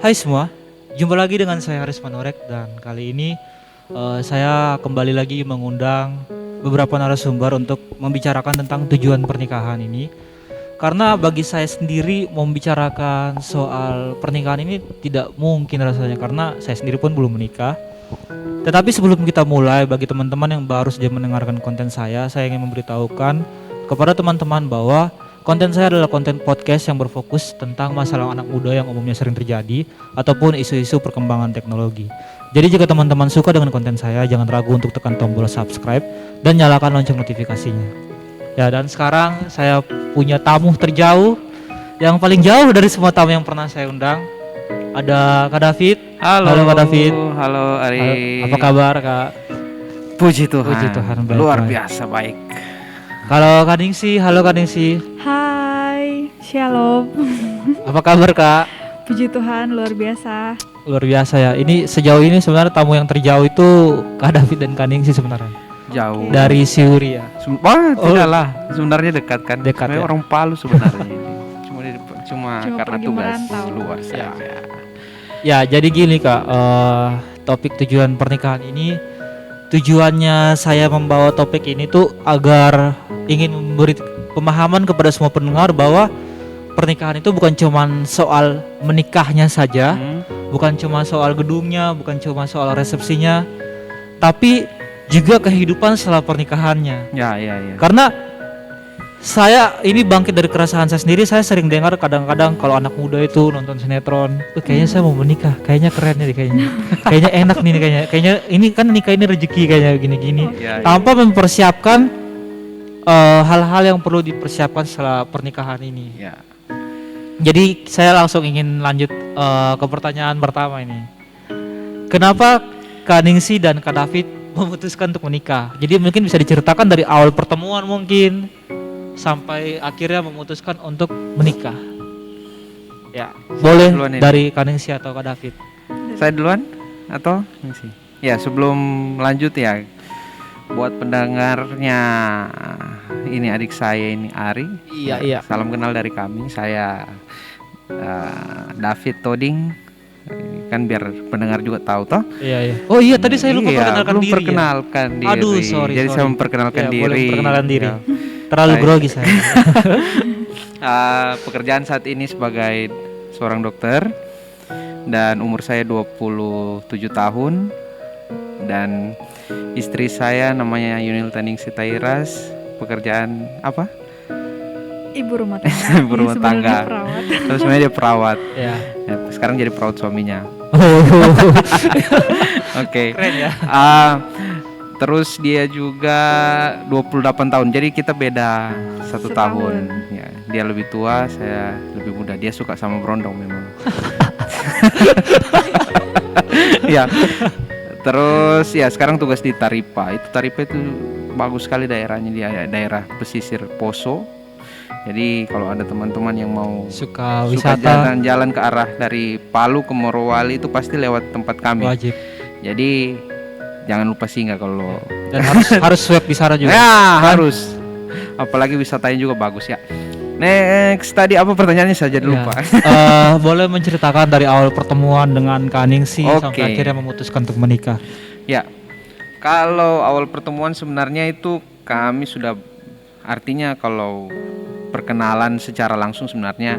Hai semua, jumpa lagi dengan saya Haris Manorek dan kali ini saya kembali lagi mengundang beberapa narasumber untuk membicarakan tentang tujuan pernikahan ini. Karena bagi saya sendiri membicarakan soal pernikahan ini tidak mungkin rasanya karena saya sendiri pun belum menikah. Tetapi sebelum kita mulai, bagi teman-teman yang baru saja mendengarkan konten saya ingin memberitahukan kepada teman-teman bahwa konten saya adalah konten podcast yang berfokus tentang masalah anak muda yang umumnya sering terjadi ataupun isu-isu perkembangan teknologi. Jadi jika teman-teman suka dengan konten saya, jangan ragu untuk tekan tombol subscribe dan nyalakan lonceng notifikasinya. Ya, dan sekarang saya punya tamu terjauh yang paling jauh dari semua tamu yang pernah saya undang. Ada Kak David. Halo Kak David. Halo Ari. Apa kabar Kak? Puji Tuhan. Puji Tuhan, baik, Luar baik. biasa baik. Kalau Kak Ningsi, halo Kak Ningsi. Hai, shalom. Apa kabar Kak? Puji Tuhan, luar biasa. Luar biasa ya. Ini sejauh ini sebenarnya tamu yang terjauh itu Kak David dan Kak Ningsi sebenarnya. Jauh. Dari Siuri ya. Tidak lah. Sebenarnya dekat kan. Dekat Sebenarnya ya? orang Palu sebenarnya ini. Cuma karena pergi tugas merantau. luar Ya. saja. Ya, jadi gini Kak, topik tujuan pernikahan ini, tujuannya saya membawa topik ini tuh agar ingin memberi pemahaman kepada semua pendengar bahwa pernikahan itu bukan cuman soal menikahnya saja, bukan cuma soal gedungnya, bukan cuma soal resepsinya, tapi juga kehidupan setelah pernikahannya. Ya. Karena saya ini bangkit dari keresahan saya sendiri. Saya sering dengar kadang-kadang kalau anak muda itu nonton sinetron, kayaknya saya mau menikah, kayaknya keren nih kayaknya enak nih kayaknya ini kan nikah ini rezeki kayaknya gini-gini, Ya. tanpa mempersiapkan hal-hal yang perlu dipersiapkan setelah pernikahan ini. Ya. Jadi saya langsung ingin lanjut ke pertanyaan pertama ini. Kenapa Kak Ningsi dan Kak David memutuskan untuk menikah? Jadi mungkin bisa diceritakan dari awal pertemuan mungkin sampai akhirnya memutuskan untuk menikah. Ya, boleh Duluan ini. dari Kak Ningsi atau Kak David. Saya duluan atau sih? Ya, sebelum lanjut ya, buat pendengarnya, ini adik saya ini Ari. Iya. Salam kenal dari kami. Saya David Toding. Kan biar pendengar juga tahu toh. Iya. Oh iya, tadi saya lupa perkenalkan belum diri. Ya? perkenalkan diri. Aduh, sorry. Jadi saya memperkenalkan Ya, diri. boleh memperkenalkan diri. Ya. Terlalu grogi saya. Pekerjaan saat ini sebagai seorang dokter dan umur saya 27 tahun dan istri saya namanya Yunil Taning Sitairas. Pekerjaan apa? Ibu rumah tangga. Ibu rumah Sebenarnya tangga. perawat. Terus sebenarnya dia perawat. Ya. Ya, sekarang jadi perawat suaminya. Oh, Oke. keren ya. Terus dia juga 28 tahun. Jadi kita beda 1 tahun. Ya, dia lebih tua, saya lebih muda. Dia suka sama berondong memang. Ya. Terus ya sekarang tugas di Taripa. Taripa itu bagus sekali daerahnya, dia daerah pesisir Poso. Jadi kalau ada teman-teman yang mau Suka suka wisata jalan-jalan ke arah dari Palu ke Morowali itu pasti lewat tempat kami. wajib. Jadi jangan lupa singgah kalau Dan harus swab di sana juga. ya harus. Apalagi wisatanya juga bagus ya. Next tadi apa pertanyaannya saja Ya. lupa. Boleh menceritakan dari awal pertemuan dengan Kak Ningsi Oke. sampai akhirnya memutuskan untuk menikah. Ya. Kalau awal pertemuan sebenarnya itu kami sudah, artinya kalau perkenalan secara langsung sebenarnya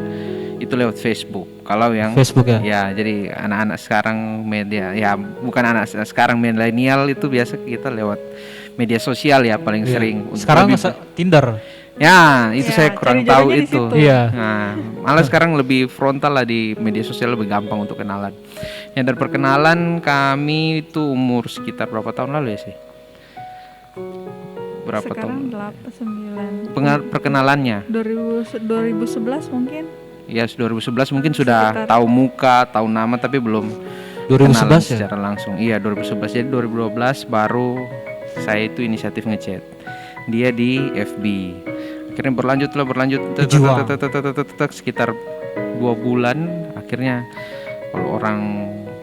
itu lewat Facebook. Kalau yang Facebook ya? ya jadi anak-anak sekarang media, ya bukan anak sekarang milenial itu biasa kita lewat media sosial ya paling Iya. sering. Sekarang Tinder. Ya itu Ya, saya kurang tahu cari-carinya di itu. situ. Iya. Nah, malah sekarang lebih frontal lah, di media sosial lebih gampang untuk kenalan. Yang dari perkenalan kami itu umur sekitar berapa tahun lalu ya sih? Berapa Sekarang tahun? 8, 9. Perkenalannya? 2011 mungkin. Ya 2011 mungkin sudah Sekitar. tahu muka, tahu nama tapi belum 2011 kenalan ya? secara langsung. Iya 2011. Jadi 2012 baru saya itu inisiatif ngechat dia di FB. Akhirnya berlanjut Dijual. sekitar 2 bulan. Akhirnya kalau orang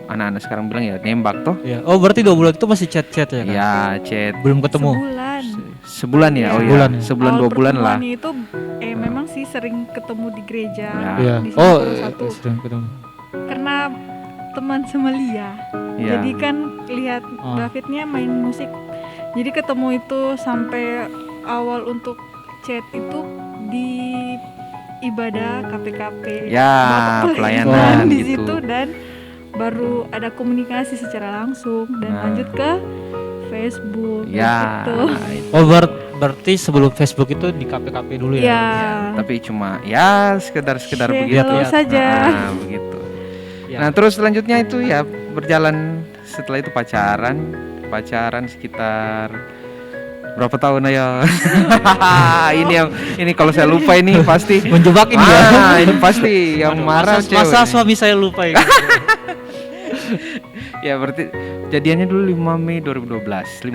anak-anak sekarang bilang ya nembak toh. Iya. Oh berarti 2 bulan itu masih chat-chat ya kan? Ya chat Belum ketemu? Sebulan. sebulan ya. Iya. Oh Sebulan ya ya. sebulan Awal 2 bulan lah. pertemuannya itu memang sih sering ketemu di gereja. Ya. Iya. Di sana Oh satu. sering ketemu. Karena teman sama Lia. Ya. Jadi kan lihat Oh. Davidnya main musik. Jadi ketemu itu sampai awal untuk chat itu di ibadah KPKP. Ya, Bapak pelayanan di gitu. situ dan baru ada komunikasi secara langsung dan Nah. lanjut ke Facebook. Ya. gitu. Oh, berarti sebelum Facebook itu di KPKP dulu ya? Ya. Tapi cuma ya sekedar Share begitu. hello saja. Nah, begitu. Ya. Nah, terus selanjutnya itu ya berjalan, setelah itu pacaran sekitar berapa tahun ayo. ini kalau saya lupa ini pasti Menjebak ini ya. ini pasti yang Aduh, marah masa, cewek. masa suami saya lupa ya? Ya berarti jadiannya dulu 5 Mei 2012. 7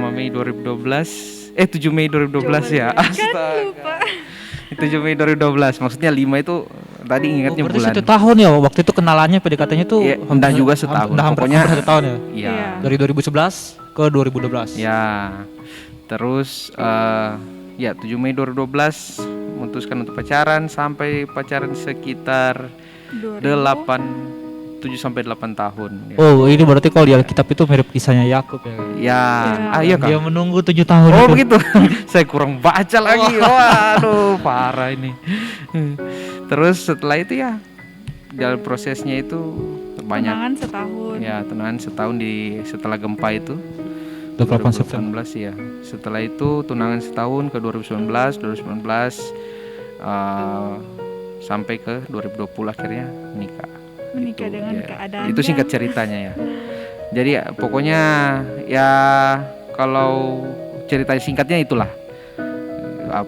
Mei 2012 ya. Kan Astaga. lupa. 7 Mei 2012. Maksudnya 5 itu tadi ingatnya berarti bulan. 1 tahun ya waktu itu kenalannya PDKT-nya tuh Iya, enggak juga setahun. Pokoknya Pokoknya 1 tahun ya. Iya. Iya. Dari 2011 ke 2012. Ya. Terus ya 7 Mei 2012 memutuskan untuk pacaran sampai pacaran sekitar 7 sampai 8 tahun ya. Oh, ini berarti kalau di Alkitab itu mirip kisahnya Yakub ya. Ya, Iya. iya Dia kan? menunggu 7 tahun Oh itu. begitu. Saya kurang baca lagi. Waduh, parah ini. Terus setelah itu ya dalam prosesnya itu banyak Tunangan setahun. ya tunangan setahun setelah gempa itu 28 September. 2018 ya. Setelah itu tunangan setahun ke 2019 sampai ke 2020 akhirnya menikah. Menikah Itu, dengan ya. keadaannya. Itu singkat ceritanya ya. Jadi ya, pokoknya ya kalau cerita singkatnya itulah.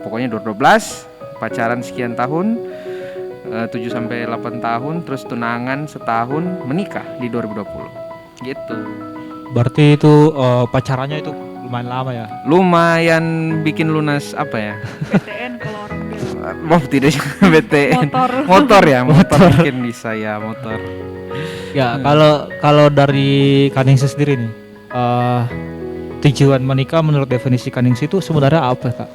Pokoknya 2012 pacaran sekian tahun, 7 sampai 8 tahun, terus tunangan setahun, menikah di 2020. Gitu. Berarti itu pacarannya itu lumayan lama ya. Lumayan bikin lunas apa ya? PTN kalau orang bilang. Oh tidak BTN. Motor. Motor bikin bisa ya motor. Ya, kalau dari Kaningsi sendiri nih, tujuan menikah menurut definisi Kaningsi itu sebenarnya apa, Kak?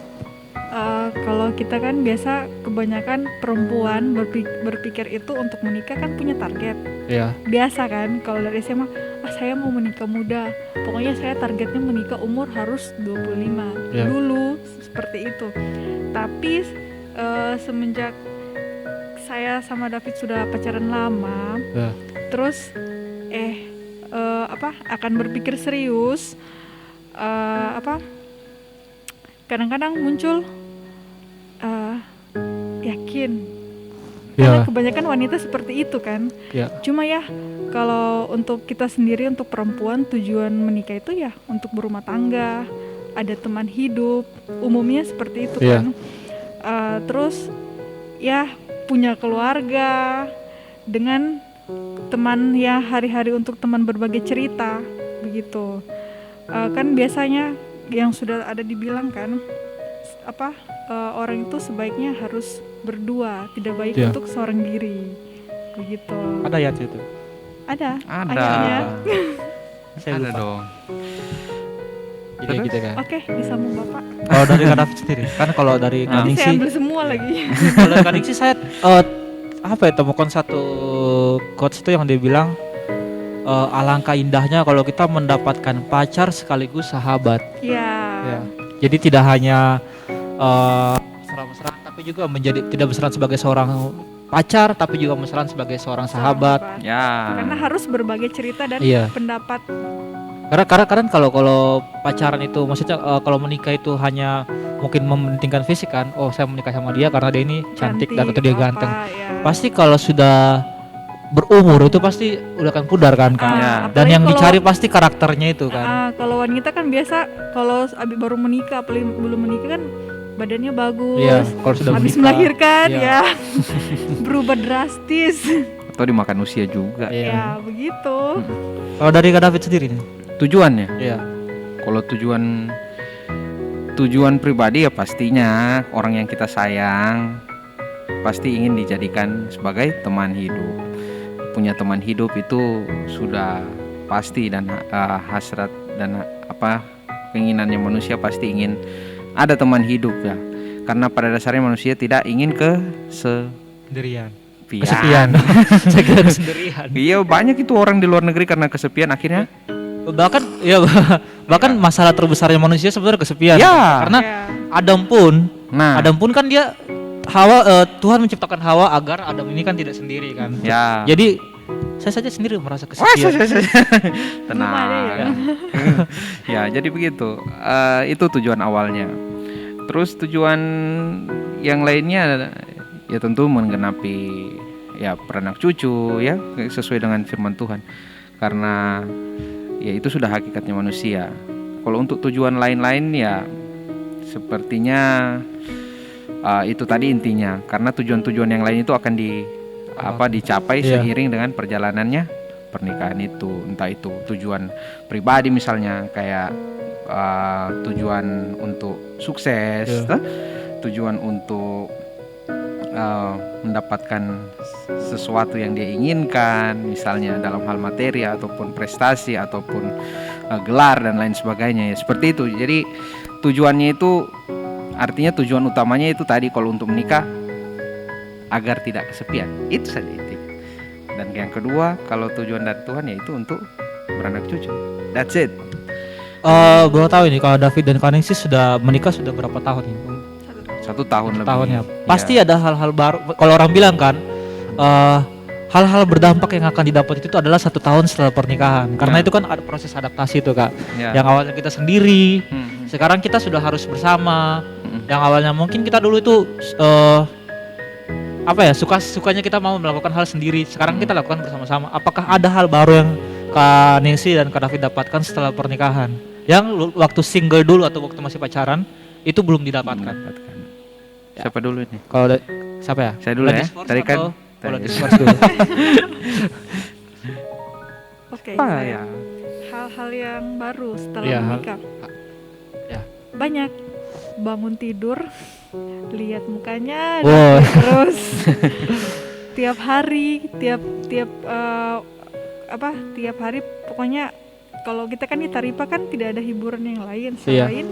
Kalau kita kan biasa kebanyakan perempuan berpikir itu untuk menikah kan punya target. Ya. Biasa kan kalau dari SMA, saya mau menikah muda. Pokoknya saya targetnya menikah umur harus 25. Ya. Dulu seperti itu. Tapi semenjak saya sama David sudah pacaran lama, Ya. terus akan berpikir serius, kadang-kadang muncul yakin. Karena Ya. kebanyakan wanita seperti itu kan. Ya. Cuma ya kalau untuk kita sendiri, untuk perempuan, tujuan menikah itu ya untuk berumah tangga, ada teman hidup, umumnya seperti itu Iya. kan. Terus ya punya keluarga dengan teman ya hari-hari untuk teman berbagai cerita begitu. Kan biasanya yang sudah ada dibilang kan orang itu sebaiknya harus berdua, tidak baik Iya. untuk seorang diri begitu. Ada ya itu. Ada Ada. ayatnya. Saya Ada lupa. dong. Jadi gitu kan. Oke, disambung Bapak. Kalau dari Kak David sendiri, kan kalau dari Nah. Nanti saya Kaningsi, ambil semua lagi. kalau dari Kaningsi saya temukan satu quotes itu yang dia bilang alangkah indahnya kalau kita mendapatkan pacar sekaligus sahabat. Ya. Ya. Jadi tidak hanya mesra-mesraan, tapi juga tidak mesraan sebagai seorang pacar, tapi juga mesraan sebagai seorang sahabat. Ya. Karena harus berbagi cerita dan Iya. pendapat. Karena kalau pacaran itu maksudnya kalau menikah itu hanya mungkin mementingkan fisik kan. Oh, saya menikah sama dia karena dia ini cantik dan atau dia apa, ganteng. ya. Pasti kalau sudah berumur itu pasti udah kan pudar kan, Kak. Ya. Dan Apalagi yang kalau- dicari pasti karakternya itu kan. Kalau wanita kan biasa kalau abis baru menikah, apalagi belum menikah kan badannya bagus. Iya, kalau sudah Habis menikah. melahirkan Iya. ya berubah drastis. Atau dimakan usia juga. Iya. Ya begitu. Kalau dari Kak David sendiri nih. Tujuannya. Iya. Kalau tujuan pribadi ya pastinya orang yang kita sayang pasti ingin dijadikan sebagai teman hidup. Punya teman hidup itu sudah pasti dan hasrat dan keinginannya manusia pasti ingin ada teman hidup ya. Karena pada dasarnya manusia tidak ingin Sendirian. kesepian. Saya kira kesendirian. Iya, banyak itu orang di luar negeri karena kesepian akhirnya. Bahkan masalah terbesarnya manusia sebenarnya kesepian. Ya. Karena Ya. Adam pun Nah, kan dia Tuhan menciptakan Hawa agar Adam ini kan tidak sendiri kan. ya. Jadi saya saja sendiri merasa Wah, kesepian. tenang. Belum ada ya? Ya, jadi begitu. Itu tujuan awalnya. Terus tujuan yang lainnya ya tentu menggenapi ya beranak cucu ya sesuai dengan firman Tuhan. Karena ya itu sudah hakikatnya manusia. Kalau untuk tujuan lain-lain ya sepertinya itu tadi intinya. Karena tujuan-tujuan yang lain itu akan dicapai Iya. seiring dengan perjalanannya pernikahan itu. Entah itu tujuan pribadi misalnya kayak tujuan untuk sukses, Iya. tujuan untuk mendapatkan sesuatu yang dia inginkan, misalnya dalam hal materi ataupun prestasi ataupun gelar dan lain sebagainya ya seperti itu. Jadi tujuannya itu artinya tujuan utamanya itu tadi kalau untuk menikah agar tidak kesepian, itu saja itu. Dan yang kedua kalau tujuan dari Tuhan yaitu untuk beranak cucu. That's it. Boleh tahu ini kalau David dan Kaningsi sudah menikah sudah berapa tahun ini? 1 tahun lebih. Tahunnya. Ya. Pasti ada hal-hal baru. Kalau orang bilang kan hal-hal berdampak yang akan didapat itu adalah 1 tahun setelah pernikahan. Karena Ya. itu kan ada proses adaptasi itu Kak. Ya. Yang awalnya kita sendiri, Hmm. sekarang kita sudah harus bersama. Hmm. Yang awalnya mungkin kita dulu itu sukanya kita mau melakukan hal sendiri. Sekarang kita lakukan bersama-sama. Apakah ada hal baru yang Kak Ningsi dan Kak David dapatkan setelah pernikahan? Yang waktu single dulu atau waktu masih pacaran itu belum didapatkan. Siapa dulu ini? Kalau siapa ya? Saya dulu ya. Ladies first Tadi kan atau- tadi- ladies first dulu. Oke, Ah, saya. ya. Hal-hal yang baru setelah Iya, menikah. ya. Banyak. Bangun tidur, lihat mukanya Wow. terus tiap hari, tiap hari pokoknya kalau kita kan di Taripa kan tidak ada hiburan yang lain Iya. selain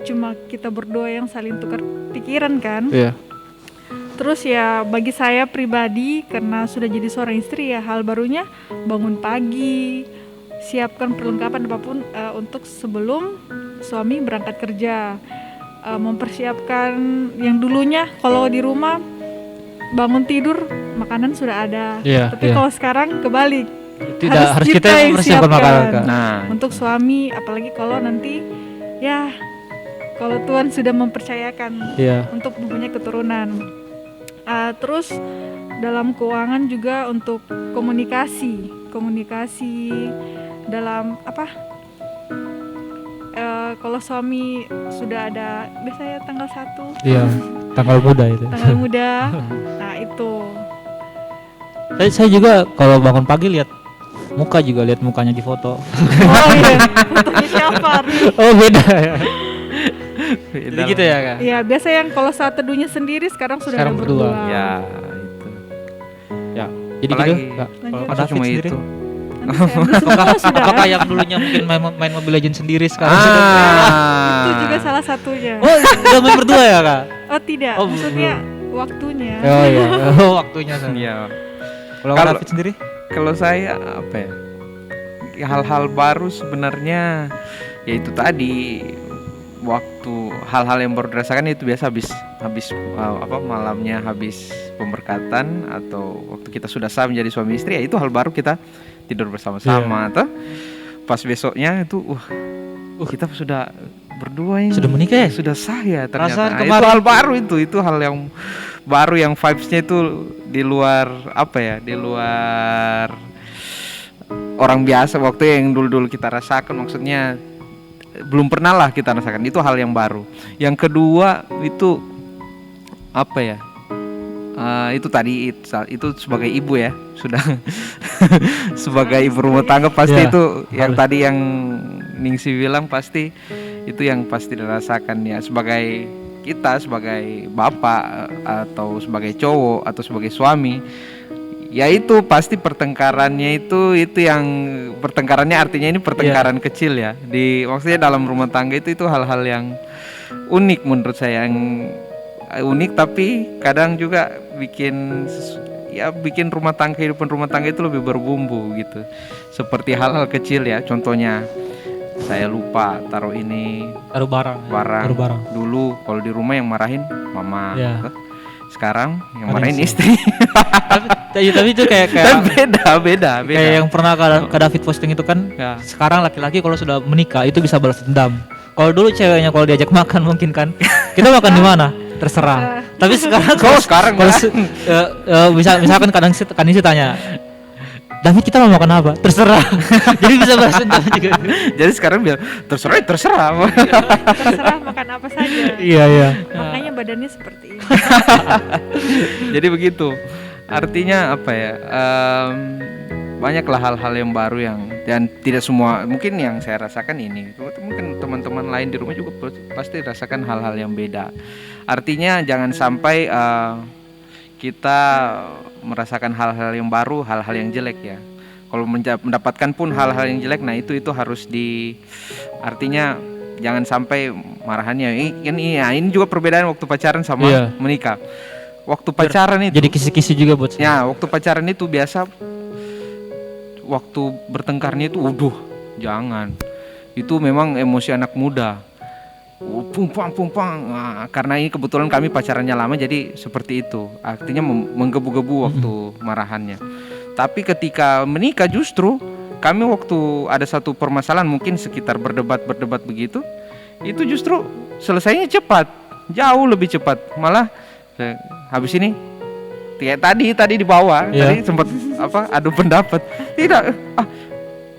cuma kita berdua yang saling tukar pikiran kan. Iya. Terus ya bagi saya pribadi karena sudah jadi seorang istri ya hal barunya bangun pagi, siapkan perlengkapan apapun untuk sebelum suami berangkat kerja. Mempersiapkan yang dulunya kalau di rumah bangun tidur makanan sudah ada. Iya, Tapi iya. kalau sekarang kebalik. Harus kita yang yang mempersiapkan siapkan. makanan Kak. Nah, Untuk suami apalagi kalau nanti ya kalau Tuhan sudah mempercayakan Iya. untuk mempunyai keturunan. Terus dalam keuangan juga untuk komunikasi dalam kalau suami sudah ada biasanya tanggal 1 Iya. Tanggal muda itu. tanggal muda. Nah itu Saya juga kalau bangun pagi lihat mukanya di foto. oh iya fotonya siapa. Oh beda ya. beda Jadi gitu ya Kak. Ya biasa yang kalau saat teduhnya sendiri sekarang sudah Sekarang ada berdua. berdua. Ya, itu. Ya. Jadi Apalagi? gitu Kak. Kalau Lanjut. Kak Masa David cuma sendiri. itu. Nanti saya ambil semua sudah. Apakah yang dulunya mungkin main Mobile Legends sendiri sekarang Ah. sudah? Itu juga salah satunya. Oh, udah main berdua ya Kak? Oh tidak, Oh, maksudnya waktunya. Oh iya. Oh, waktunya sana. Iya. Kalau Kak Kalau- David sendiri? Kalau saya apa ya? Hal-hal baru sebenarnya ya itu tadi waktu hal-hal yang baru dirasakan itu biasa habis malamnya habis pemberkatan atau waktu kita sudah sah menjadi suami istri ya itu hal baru kita tidur bersama-sama atau pas besoknya itu kita sudah berdua ini Sudah menikah ya? sudah sah ya ternyata. Perasaan Nah, itu kemarin- hal baru itu hal yang baru yang vibes-nya itu di luar di luar orang biasa waktu yang dulu-dulu kita rasakan, maksudnya belum pernah lah kita rasakan, itu hal yang baru. Yang kedua itu itu tadi itu sebagai ibu ya sudah sebagai ibu rumah tangga pasti Ya, itu yang harus. tadi yang Ningsi bilang pasti itu yang pasti dirasakan ya sebagai kita sebagai bapak atau sebagai cowok atau sebagai suami ya itu pasti pertengkarannya itu yang pertengkarannya artinya ini pertengkaran kecil ya maksudnya dalam rumah tangga itu hal-hal yang unik menurut saya yang unik tapi kadang juga bikin ya bikin kehidupan rumah tangga itu lebih berbumbu gitu. Seperti hal-hal kecil ya, contohnya saya lupa taruh ini Taruh barang. Ya. barang. Taruh barang. Dulu kalau di rumah yang marahin mama. Ya. Sekarang yang Ada marahin istri. istri. Tapi itu kayak Dan beda. kayak yang pernah Kak David posting itu kan. Ya. Sekarang laki-laki kalau sudah menikah itu bisa balas dendam. Kalau dulu ceweknya kalau diajak makan mungkin kan kita makan di mana terserah. Tapi sekarang sekarang kalau enggak. misalkan kadang Kanisi tanya, David kita mau makan apa? Terserah. Jadi bisa balas dendam juga. Jadi sekarang biar terserah. Terserah makan apa saja. Iya. Makanya badannya seperti ini. Jadi begitu. Artinya apa ya? Banyaklah hal-hal yang baru dan tidak semua mungkin yang saya rasakan ini. Mungkin teman-teman lain di rumah juga pasti rasakan hal-hal yang beda. Artinya jangan sampai kita merasakan hal-hal yang baru, hal-hal yang jelek ya. Kalau mendapatkan pun hal-hal yang jelek, nah itu harus artinya jangan sampai marahannya. Ini juga perbedaan waktu pacaran sama menikah. Waktu pacaran itu jadi kisi-kisi juga buat saya. ya, waktu pacaran itu biasa waktu bertengkarnya itu jangan. Itu memang emosi anak muda. Pumpang. Nah, karena ini kebetulan kami pacarannya lama jadi seperti itu. Artinya menggebu-gebu waktu marahannya. Tapi ketika menikah justru kami waktu ada satu permasalahan mungkin sekitar berdebat begitu, itu justru selesainya cepat, jauh lebih cepat. Malah habis ini kayak tadi di bawah tadi sempat adu pendapat. Tidak,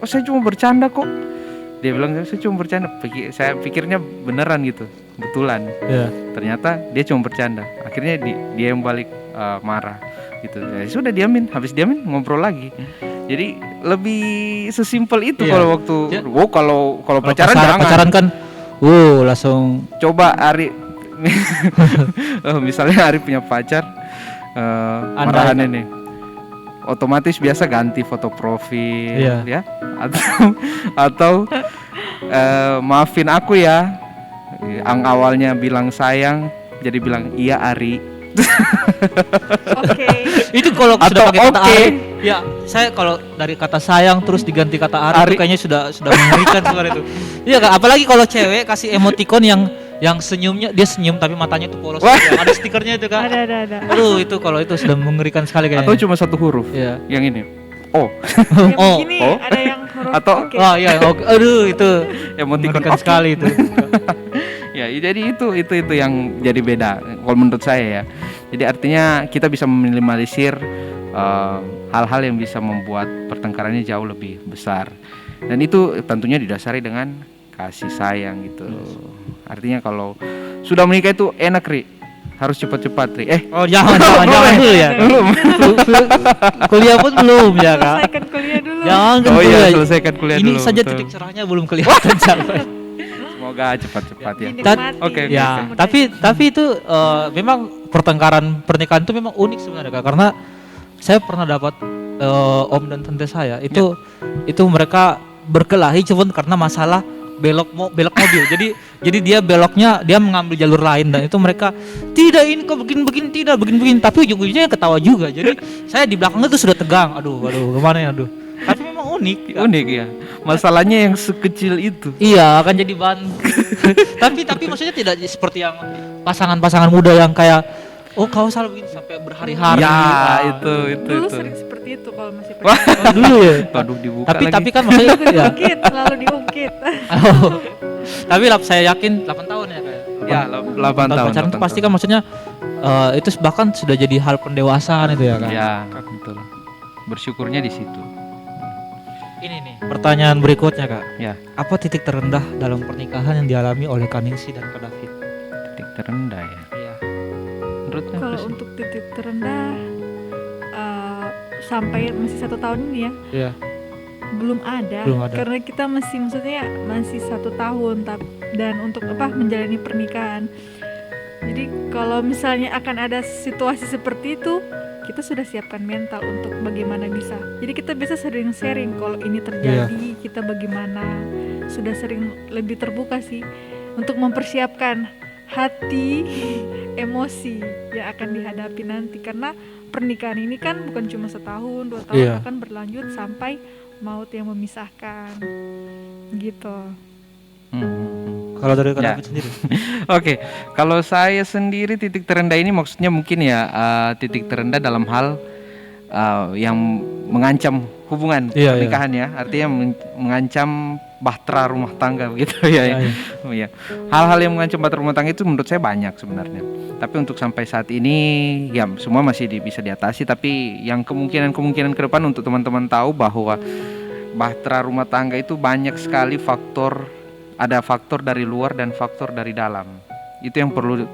saya cuma bercanda kok. Dia bilang saya cuma bercanda. Saya pikirnya beneran gitu, betulan. Ternyata dia cuma bercanda. Akhirnya dia yang balik marah gitu. Ya, sudah diamin, habis diamin ngobrol lagi. Jadi lebih sesimpel itu kalau waktu kalau pacaran jangan. Pacaran kan langsung coba Ari misalnya Ari punya pacar marahannya nih. Otomatis biasa ganti foto profil ya atau maafin aku ya, yang awalnya bilang sayang jadi bilang iya Ari. Oke. Itu kalau sudah pakai kata Ari, ya saya kalau dari kata sayang terus diganti kata Ari. Itu kayaknya sudah mengerikan suara itu. Iya kan, apalagi kalau cewek kasih emoticon yang senyumnya dia senyum tapi matanya tuh polos. Ada stikernya itu kan. Ada. Aduh, itu kalau itu sudah mengerikan sekali kayaknya. Atau cuma satu huruf. Yang ini. Begini, ada yang huruf atau aduh itu emoticon mengerikan sekali itu. Ya, jadi itu yang jadi beda kalau menurut saya ya. Jadi artinya kita bisa meminimalisir hal-hal yang bisa membuat pertengkarannya jauh lebih besar. Dan itu tentunya didasari dengan kasih sayang gitu. Artinya kalau sudah menikah itu enak, Ri. Harus cepat-cepat, Ri. Jangan dulu ya. Belum. Kuliah pun belum ya, Kak. Selesaikan kuliah dulu. Jangan kuliah. Selesaikan kuliah ini dulu. Ini saja titik cerahnya belum kelihatan sampai. Semoga cepat-cepat ya. Oke. Ya, tapi itu memang pernikahan itu memang unik sebenarnya, Kak. Karena saya pernah dapat om dan tante saya itu mereka berkelahi cuma karena masalah belok mobil. Jadi dia beloknya dia mengambil jalur lain dan itu mereka tidak ini kok begini tapi ujung-ujungnya ketawa juga. Jadi saya di belakangnya tuh sudah tegang. Aduh gimana ya Tapi memang unik ya. Masalahnya yang sekecil itu. Iya, akan jadi bahan. tapi maksudnya tidak seperti yang pasangan-pasangan muda yang kayak kau salah begini sampai berhari-hari. Ya, itu. Dulu sering seperti itu kalau masih pacaran. Dulu ya. Waduh, dibuka Tapi kan maksudnya selalu diungkit. Tapi saya yakin 8 tahun ya kayak. Ya, 8 tahun. Pacaran itu pasti kan maksudnya itu bahkan sudah jadi hal pendewasaan itu ya kan. Ya, betul. Bersyukurnya di situ. Ini nih, pertanyaan berikutnya, Kak. Ya. Apa titik terendah dalam pernikahan yang dialami oleh Kaningsi dan Kak David? Titik terendah ya. Iya. Menurutnya kalau untuk titik terendah sampai masih 1 tahun ini ya. Iya. Belum ada. Karena kita masih 1 tahun dan untuk menjalani pernikahan. Jadi kalau misalnya akan ada situasi seperti itu, kita sudah siapkan mental untuk bagaimana bisa. Jadi kita bisa sering sharing kalau ini terjadi, kita bagaimana. Sudah sering lebih terbuka sih untuk mempersiapkan hati emosi yang akan dihadapi nanti, karena pernikahan ini kan bukan cuma setahun 2 tahun, Iya. akan berlanjut sampai maut yang memisahkan gitu. Kalau dari Kak Ya. David sendiri? Oke, kalau saya sendiri titik terendah ini maksudnya mungkin ya titik terendah dalam hal yang mengancam hubungan Iya, pernikahan ya, artinya mengancam bahtera rumah tangga begitu ya. Iya, iya. Oh, iya. Hal-hal yang mengancam bahtera rumah tangga itu menurut saya banyak sebenarnya. Tapi untuk sampai saat ini ya semua masih bisa diatasi. Tapi yang kemungkinan ke depan untuk teman-teman tahu bahwa bahtera rumah tangga itu banyak sekali faktor. Ada faktor dari luar dan faktor dari dalam. Itu yang perlu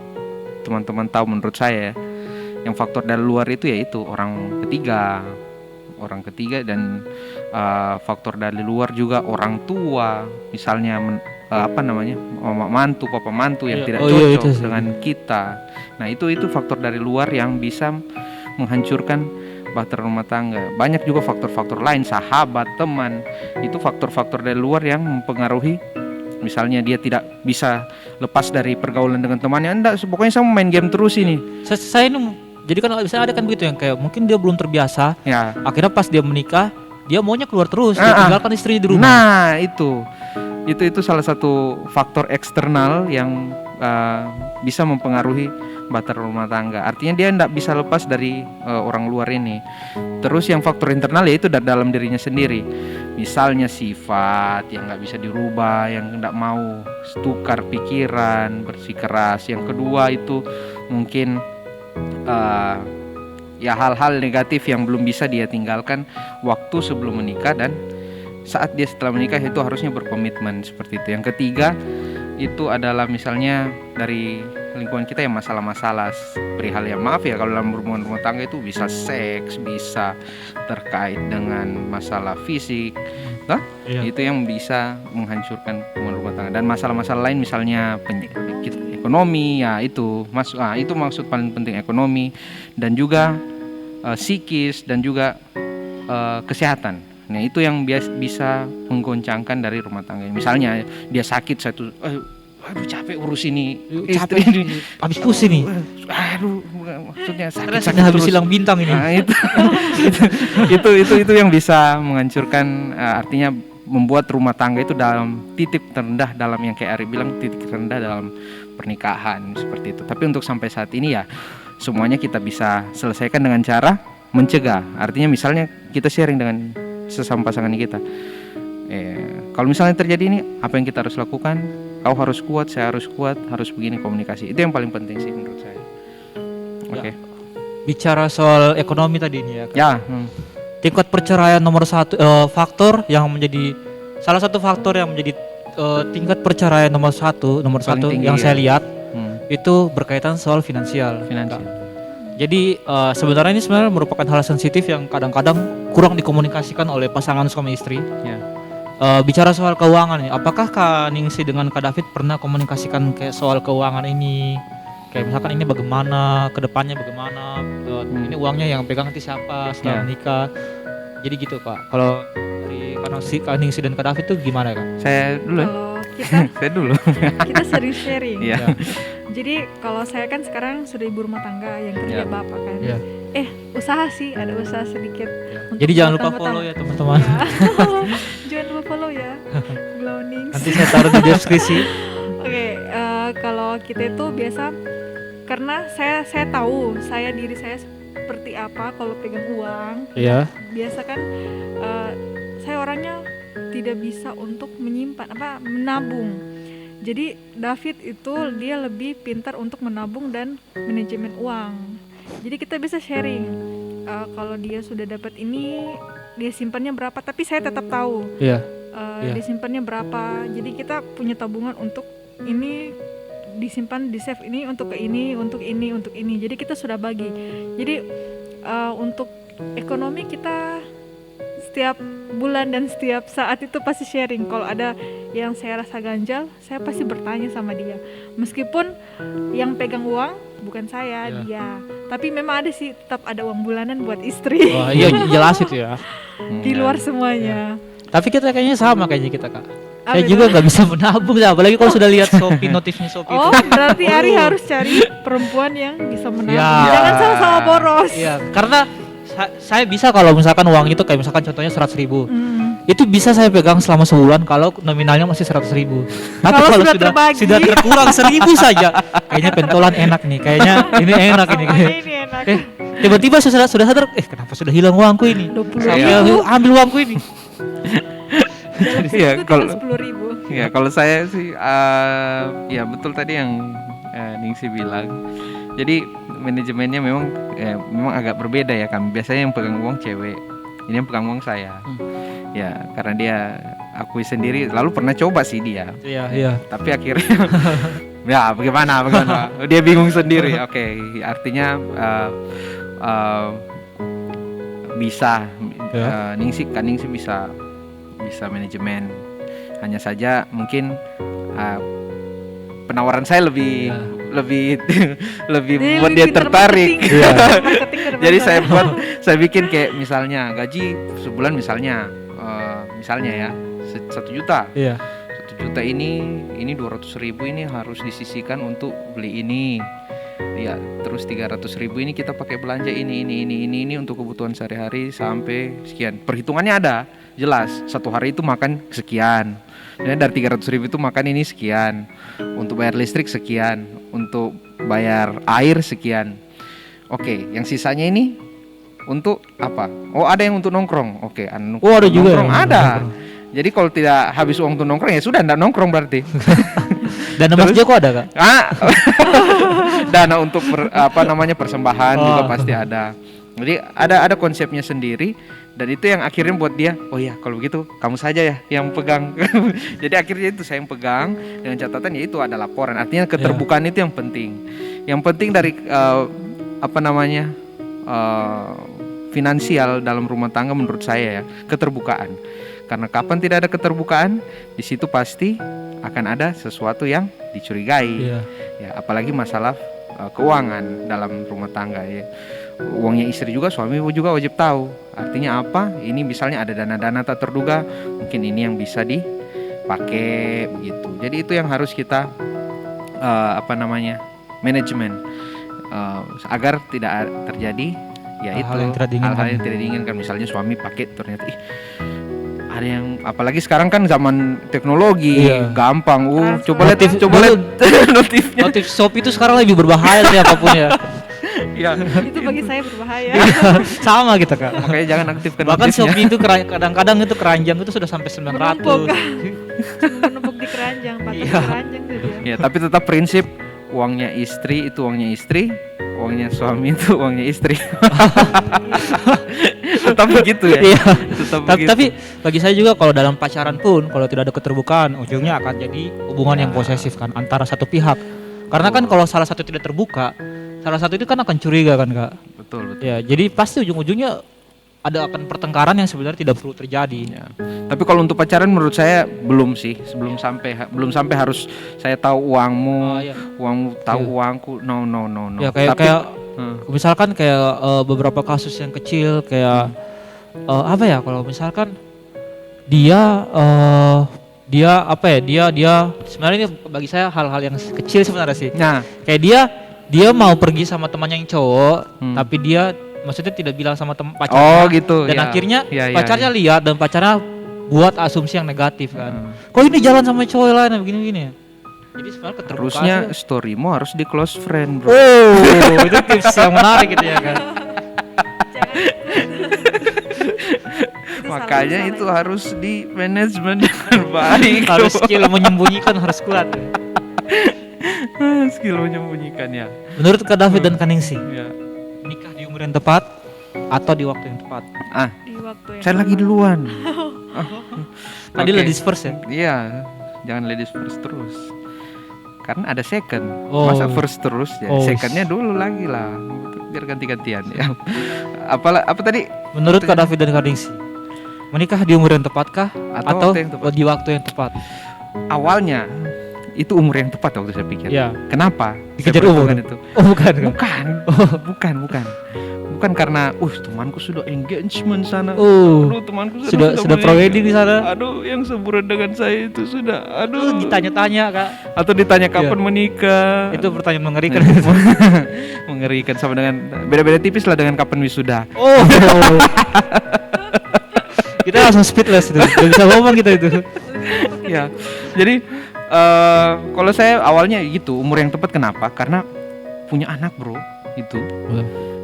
teman-teman tahu menurut saya. Yang faktor dari luar itu yaitu orang ketiga dan faktor dari luar juga orang tua, misalnya mama mantu, papa mantu yang Iya. tidak Oh, iya, cocok itu sih. dengan kita. Nah itu faktor dari luar yang bisa menghancurkan bahtera rumah tangga. Banyak juga faktor-faktor lain, sahabat, teman, itu faktor-faktor dari luar yang mempengaruhi. Misalnya dia tidak bisa lepas dari pergaulan dengan temannya, enggak, pokoknya saya mau main game terus ini. Saya ini jadi kan bisa ada kan begitu yang kayak mungkin dia belum terbiasa, Ya. akhirnya pas dia menikah dia maunya keluar terus, dia Ah, ah. tinggalkan istrinya di rumah. Nah, itu salah satu faktor eksternal yang bisa mempengaruhi bahtera rumah tangga. Artinya dia tidak bisa lepas dari orang luar ini. Terus yang faktor internal yaitu dari dalam dirinya sendiri. Misalnya sifat yang nggak bisa dirubah, yang tidak mau tukar pikiran, bersikeras. Yang kedua itu mungkin ya hal-hal negatif yang belum bisa dia tinggalkan waktu sebelum menikah dan saat dia setelah menikah itu harusnya berkomitmen seperti itu. Yang ketiga itu adalah misalnya dari lingkungan kita yang masalah-masalah perihal ya, maaf ya, kalau dalam hubungan rumah tangga itu bisa seks, bisa terkait dengan masalah fisik, Iya. itu yang bisa menghancurkan hubungan rumah tangga. Dan masalah-masalah lain misalnya ekonomi ya, itu maksud paling penting, ekonomi dan juga psikis dan juga kesehatan. Nah itu yang bisa menggoncangkan dari rumah tangga. Misalnya dia sakit aduh capek urus ini istri Capek, ini, habis pusing nih. aduh maksudnya Stres sakit ini habis terus. hilang bintang ini. Nah, itu yang bisa menghancurkan, artinya membuat rumah tangga itu dalam titik terendah, dalam yang kayak Ari bilang titik terendah dalam pernikahan seperti itu. Tapi untuk sampai saat ini ya semuanya kita bisa selesaikan dengan cara mencegah. Artinya misalnya kita sharing dengan sesama pasangan kita. Kalau misalnya terjadi ini, apa yang kita harus lakukan? Kau harus kuat, saya harus kuat, harus begini, komunikasi. Itu yang paling penting sih menurut saya. Oke. Bicara soal ekonomi tadi ini ya. Kak. Ya. Tingkat perceraian nomor satu, faktor yang menjadi salah satu faktor yang menjadi tingkat perceraian nomor satu tinggi, yang ya. saya lihat itu berkaitan soal finansial. Finansial. Jadi sebenarnya ini sebenarnya merupakan hal sensitif yang kadang-kadang kurang dikomunikasikan oleh pasangan suami istri. Ya. Bicara soal keuangan nih, apakah Kak Ningsi dengan Kak David pernah komunikasikan kayak soal keuangan ini? Kayak misalkan ini bagaimana, kedepannya bagaimana, ini uangnya yang pegang nanti siapa setelah Ya. menikah. Jadi gitu Kak. Kalau dari Kak Ningsi dan Kak David tuh gimana Kak? Saya dulu ya. Kalau Saya dulu. kita sering sharing. Iya. Jadi kalau saya kan sekarang sudah ibu rumah tangga yang kerja Ya. bapak kan. Iya. Usaha sih, ada usaha sedikit. untuk Jadi jangan lupa bertambah-tambah. follow ya teman-teman. Ya. Jangan lupa follow ya. Glownings. Nanti saya taruh di deskripsi. Oke, kalau kita itu biasa, karena saya tahu diri saya seperti apa kalau pegang uang. Iya. Biasa kan saya orangnya tidak bisa untuk menyimpan menabung. Jadi David itu dia lebih pintar untuk menabung dan manajemen uang. Jadi kita bisa sharing. Kalau dia sudah dapat ini, dia simpannya berapa? Tapi saya tetap tahu Iya. Iya. dia simpannya berapa. Jadi kita punya tabungan untuk ini, disimpan di save ini untuk ke ini, untuk ini, untuk ini. Jadi kita sudah bagi. Jadi untuk ekonomi kita setiap bulan dan setiap saat itu pasti sharing. Kalau ada yang saya rasa ganjal, saya pasti bertanya sama dia. Meskipun yang pegang uang bukan saya, Iya. dia. Tapi memang ada sih, tetap ada uang bulanan buat istri. Wah, iya jelas itu ya. Di luar semuanya. Tapi kita kayaknya sama kayaknya kita Kak. Saya juga nggak bisa menabung, apalagi kalau sudah lihat Shopee, notifnya Shopee Oh, itu. berarti Ari harus cari perempuan yang bisa menabung. Ya. Jangan sama-sama boros. Iya, karena saya bisa kalau misalkan uang itu kayak misalkan contohnya 100.000, itu bisa saya pegang selama sebulan kalau nominalnya masih 100.000. Tapi Kalau kalau sudah terbagi. sudah terkurang 1.000 saja, kayaknya pentolan enak nih, kayaknya ini enak ini. Ini enak. Tiba-tiba sudah sadar, kenapa sudah hilang uangku ini? 20.000. Saya ambil uangku ini. Iya, kalau 10.000. ya kalau saya sih ya betul tadi yang Ningsi bilang. Jadi manajemennya memang agak berbeda ya kami. Biasanya yang pegang uang cewek, ini yang pegang uang saya. Ya karena dia akui sendiri. Lalu pernah coba sih dia, Iya. tapi akhirnya ya bagaimana? Dia bingung sendiri. Oke, artinya bisa Ya. Ningsi bisa manajemen. Hanya saja mungkin penawaran saya lebih Ya. lebih Dia buat lebih dia pintar tertarik. marketing. Iya. Marketing ke depan Jadi sana. saya bikin kayak misalnya gaji sebulan misalnya ya 1 juta. Iya. 1 juta ini 200.000 ini harus disisihkan untuk beli ini. Ya, terus 300.000 ini kita pakai belanja ini untuk kebutuhan sehari-hari sampai sekian. Perhitungannya ada, jelas. Satu hari itu makan sekian. Ya, dari 300.000 itu makan ini sekian. Untuk bayar listrik sekian, untuk bayar air sekian. Oke, yang sisanya ini untuk apa? Oh, ada yang untuk nongkrong. Oke, Oh, ada juga nongkrong yang ada. nongkrong. Jadi kalau tidak habis uang untuk nongkrong ya sudah enggak nongkrong berarti. Dan Mas Terus? Joko ada Kak? Dana untuk persembahan juga Oh. pasti ada. Jadi ada konsepnya sendiri dan itu yang akhirnya buat dia, oh ya kalau begitu kamu saja ya yang pegang. Jadi akhirnya itu saya yang pegang dengan catatan ya itu ada laporan. Artinya keterbukaan itu yang penting. Yang penting dari finansial dalam rumah tangga menurut saya ya keterbukaan. Karena kapan tidak ada keterbukaan, di situ pasti akan ada sesuatu yang dicurigai. Iya. Ya, apalagi masalah keuangan dalam rumah tangga ya. Uangnya istri juga, suami juga wajib tahu. Artinya apa? Ini misalnya ada dana-dana tak terduga, mungkin ini yang bisa dipakai begitu. Jadi itu yang harus kita manajemen agar tidak terjadi ya Hal-hal itu yang tidak diinginkan. hal-hal yang tidak diinginkan. Misalnya suami pakai ternyata ada yang apalagi sekarang kan zaman teknologi Iya. gampang. Transfer. Coba lihat notifnya. Notif Shopee itu sekarang lebih berbahaya sih apapun ya. Ya, Itu bagi saya berbahaya. Sama gitu Kak. makanya jangan aktifkan Bahkan notifnya. Shopee itu kadang-kadang itu keranjang itu sudah sampai 900. Menumpuk di keranjang, patah Iya. di keranjang tuh dia. Ya, tapi tetap prinsip uangnya istri itu uangnya istri, uangnya suami itu uangnya istri. Tetap begitu ya. Iya. Tetap Tapi, begitu. tapi bagi saya juga kalau dalam pacaran pun kalau tidak ada keterbukaan ujungnya akan jadi hubungan yang posesif kan antara satu pihak. Karena kan kalau salah satu tidak terbuka, salah satu itu kan akan curiga kan Kak. Betul. Ya, jadi pasti ujung-ujungnya akan pertengkaran yang sebenarnya tidak perlu terjadi. Ya. Tapi kalau untuk pacaran menurut saya belum sih, belum sampai harus saya tahu uangmu, Iya. uangmu tahu Iya. uangku. No. Ya kayak Tapi, misalkan kayak beberapa kasus yang kecil kayak apa ya kalau misalkan dia sebenarnya ini bagi saya hal-hal yang kecil sebenarnya sih. nah, Kayak dia mau pergi sama temannya yang cowok, tapi dia maksudnya tidak bilang sama pacarnya. oh gitu. Dan ya. akhirnya Ya, pacarnya ya. lihat dan pacarnya buat asumsi yang negatif kan. Kok ini jalan sama cowok lain begini-begini ya? Jadi sebenarnya keterbukaan. Terusnya sih. storymu harus di close friend, bro. Oh, itu tips yang menarik gitu ya kan. Makanya itu harus di manajemen dengan baik. Harus skill menyembunyikan harus kuat. Skill menyembunyikan ya. Menurut Kak David dan Kak Ningsi, Ya. nikah di umur yang tepat atau di waktu yang tepat? Di waktu yang Saya lagi duluan. Tadi Oke. ladies first ya? Iya, jangan ladies first terus. Karena ada second. Oh. Masa first terus ya. Oh. Secondnya dulu lagi lah. Biar ganti-gantian ya. Apa tadi? Menurut Kak David dan Kak Ningsi, menikah di umur yang tepatkah atau waktu yang tepat? di waktu yang tepat? Awalnya itu umur yang tepat waktu saya pikir. Ya. Kenapa? Dikejar Saya umur. perhitungkan itu. Oh bukan. Bukan. Bukan. bukan karena temanku sudah engagement sana. Oh, Temanku sudah menikah. pre-wedding di sana. Aduh, yang seumuran dengan saya itu sudah. Aduh. Ditanya-tanya Kak. Atau ditanya kapan Iya. menikah. Itu pertanyaan mengerikan. Mengerikan, sama dengan beda-beda tipis lah dengan kapan wisuda. Oh. Kita langsung speedless itu. Gak bisa ngomong kita itu. Ya, jadi kalau saya awalnya gitu, umur yang tepat kenapa? Karena punya anak bro, itu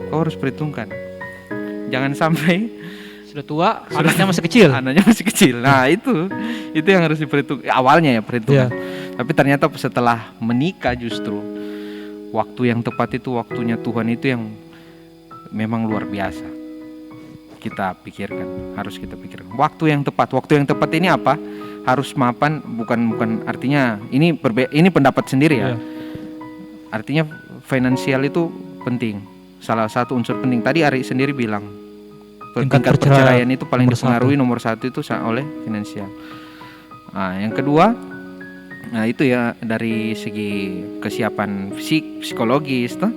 kau harus perhitungkan. Jangan sampai Sudah tua, anaknya masih kecil. anaknya masih kecil. Nah itu yang harus diperhitungkan. Awalnya ya perhitungkan. Tapi ternyata setelah menikah justru waktu yang tepat itu, waktunya Tuhan itu yang memang luar biasa. Kita pikirkan, harus kita pikirkan. Waktu yang tepat ini apa? Harus mapan, bukan artinya ini pendapat sendiri ya. Iya. Artinya finansial itu penting. Salah satu unsur penting. Tadi Ari sendiri bilang tingkat perceraian itu paling dipengaruhi nomor satu itu oleh finansial. Nah, yang kedua, nah itu ya dari segi kesiapan psikologis tuh.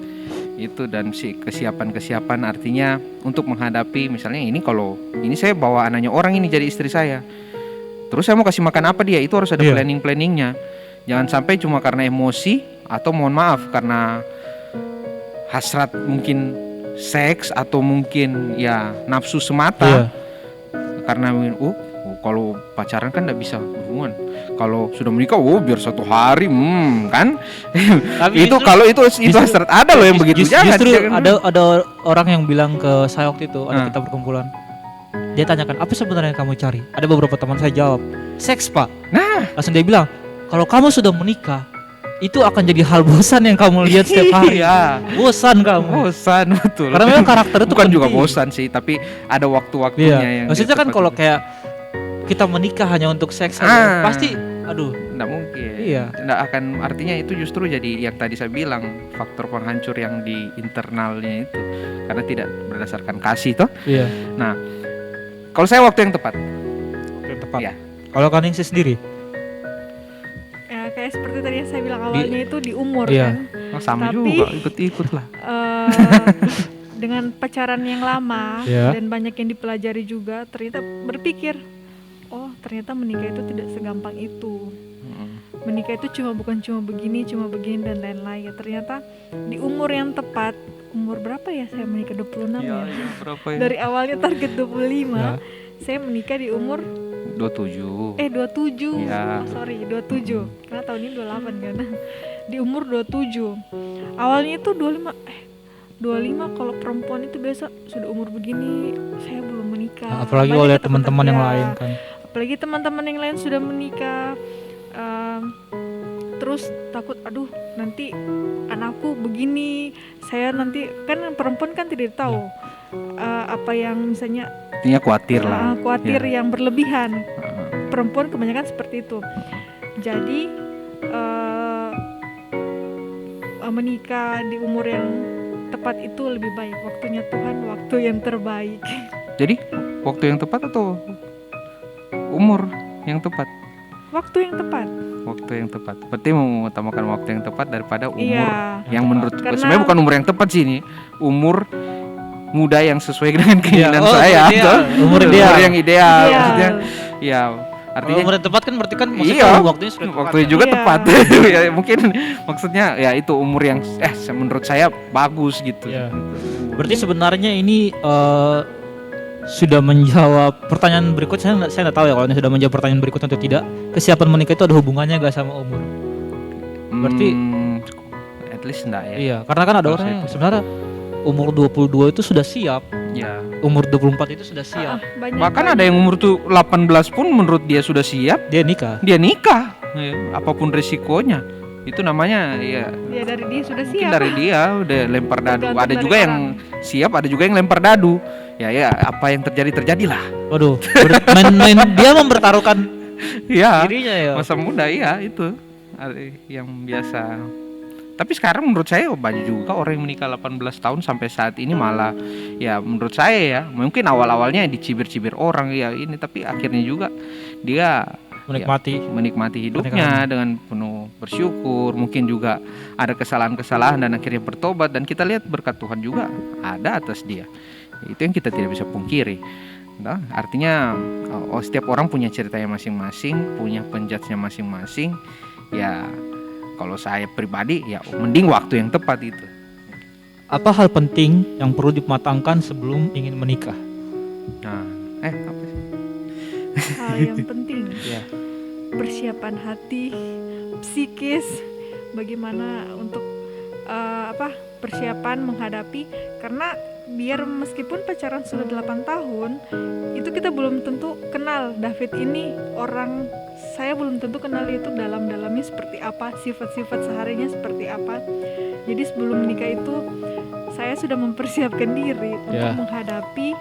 Itu dan kesiapan artinya untuk menghadapi misalnya ini, kalau ini saya bawa anaknya orang ini jadi istri saya, terus saya mau kasih makan apa dia, itu harus ada planningnya. Jangan sampai cuma karena emosi atau mohon maaf karena hasrat mungkin seks atau mungkin ya nafsu semata. Karena kalau pacaran kan nggak bisa berhubungan, kalau sudah menikah biar 1 hari kan. Tapi itu kalau itu hasrat, ada loh yang begitu. Justru ada orang yang bilang ke saya waktu itu, ada kita perkumpulan, dia tanyakan apa sebenarnya yang kamu cari. Ada beberapa teman saya jawab, seks pak. Nah langsung dia bilang, kalau kamu sudah menikah itu akan jadi hal bosan yang kamu lihat setiap hari. Iya. Bosan kamu. Bosan betul. Karena memang karakter itu bukan juga penting. bosan sih, tapi ada waktu-waktunya yang maksudnya kan kalau kayak kita menikah hanya untuk seks saja, pasti nggak mungkin. Iya. Nggak akan, artinya itu justru jadi yang tadi saya bilang, faktor penghancur yang di internalnya itu, karena tidak berdasarkan kasih toh. Iya. Nah, kalau saya waktu yang tepat. Yang tepat. Iya. Kalau Kaningsi sendiri? Ya kayak seperti tadi yang saya bilang awalnya itu di umur Iya. kan. Sama Tapi, juga ikut-ikut lah. Dengan pacaran yang lama Iya. dan banyak yang dipelajari juga, ternyata berpikir, oh ternyata menikah itu tidak segampang itu. Menikah itu bukan cuma begini dan lain-lain. Ternyata di umur yang tepat, umur berapa ya saya menikah, 26 ya. Berapa ya? Dari awalnya target 25, saya menikah di umur 27. 27. Iya. 27. Karena tahun ini 28 kan. Di umur 27. Awalnya itu 25 kalau perempuan itu biasa sudah umur begini saya belum menikah. Apalagi Banyak oleh kata-kata, teman-teman yang ya. lain kan. Apalagi teman-teman yang lain sudah menikah. Terus takut, aduh nanti anakku begini, saya nanti kan perempuan kan tidak tahu apa yang misalnya Artinya khawatir lah. khawatir Ya. yang berlebihan. Perempuan kebanyakan seperti itu. Jadi menikah di umur yang tepat itu lebih baik. Waktunya Tuhan, waktu yang terbaik. Jadi waktu yang tepat atau umur yang tepat? Waktu yang tepat. Waktu yang tepat. Berarti mengutamakan waktu yang tepat daripada umur Iya. yang menurut Karena- sebenarnya bukan umur yang tepat sih ini. Umur muda yang sesuai dengan keinginan Oh, saya. ideal. Umur Umur ideal. yang ideal. Ideal. Maksudnya ya Kalau artinya umur yang tepat kan berarti kan maksudnya iya, waktunya sudah tepat. waktunya juga Iya. tepat. Ya, mungkin maksudnya ya itu umur yang menurut saya bagus gitu. Iya. Berarti sebenarnya ini sudah menjawab pertanyaan berikut. Saya nggak tahu ya kalau ini sudah menjawab pertanyaan berikut atau tidak. Kesiapan menikah itu ada hubungannya gak sama umur? Berarti at least enggak ya. Iya, karena kan ada Kalau orang saya yang sebenarnya umur 22 itu sudah siap, Ya. umur 24 itu sudah siap. Banyak Bahkan ada yang umur tuh 18 pun menurut dia sudah siap, Dia nikah. dia nikah. Ya, apapun resikonya. Itu namanya ya ya dari dia sudah mungkin siap. dari dia udah lempar dadu. Tergantung Ada dari juga yang orang. siap, ada juga yang lempar dadu. Ya apa yang terjadilah. Waduh, main dia mempertaruhkan Ya. dirinya ya. Masa muda iya itu yang biasa. Tapi sekarang menurut saya banyak juga orang yang menikah 18 tahun sampai saat ini malah ya menurut saya ya mungkin awal-awalnya dicibir-cibir orang ya ini, tapi akhirnya juga dia menikmati hidupnya dengan penuh bersyukur. Mungkin juga ada kesalahan-kesalahan dan akhirnya bertobat, dan kita lihat berkat Tuhan juga ada atas dia. Itu yang kita tidak bisa pungkiri. Nah, artinya setiap orang punya ceritanya masing-masing, punya penjudge-nya masing-masing. Ya kalau saya pribadi ya mending waktu yang tepat itu. Apa hal penting yang perlu dimatangkan sebelum ingin menikah? Nah, apa sih? Hal yang penting, Ya. persiapan hati, psikis, bagaimana untuk persiapan menghadapi, karena biar meskipun pacaran sudah 8 tahun, itu kita belum tentu kenal David ini orang, saya belum tentu kenal itu dalam-dalamnya seperti apa, sifat-sifat seharinya seperti apa. Jadi sebelum menikah itu saya sudah mempersiapkan diri untuk menghadapi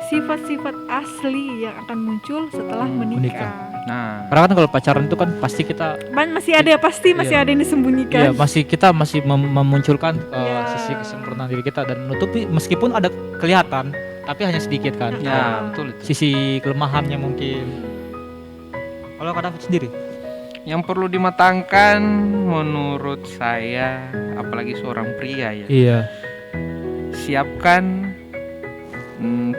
sifat-sifat asli yang akan muncul setelah menikah. Nah, Karena kan kalau pacaran itu kan pasti kita Masih ada ada yang disembunyikan. kita masih memunculkan sisi kesempurnaan diri kita dan menutupi meskipun ada kelihatan tapi hanya sedikit kan. ya betul itu. Sisi kelemahannya mungkin. Kalau Kak David sendiri? Yang perlu dimatangkan menurut saya, apalagi seorang pria ya. Iya. Siapkan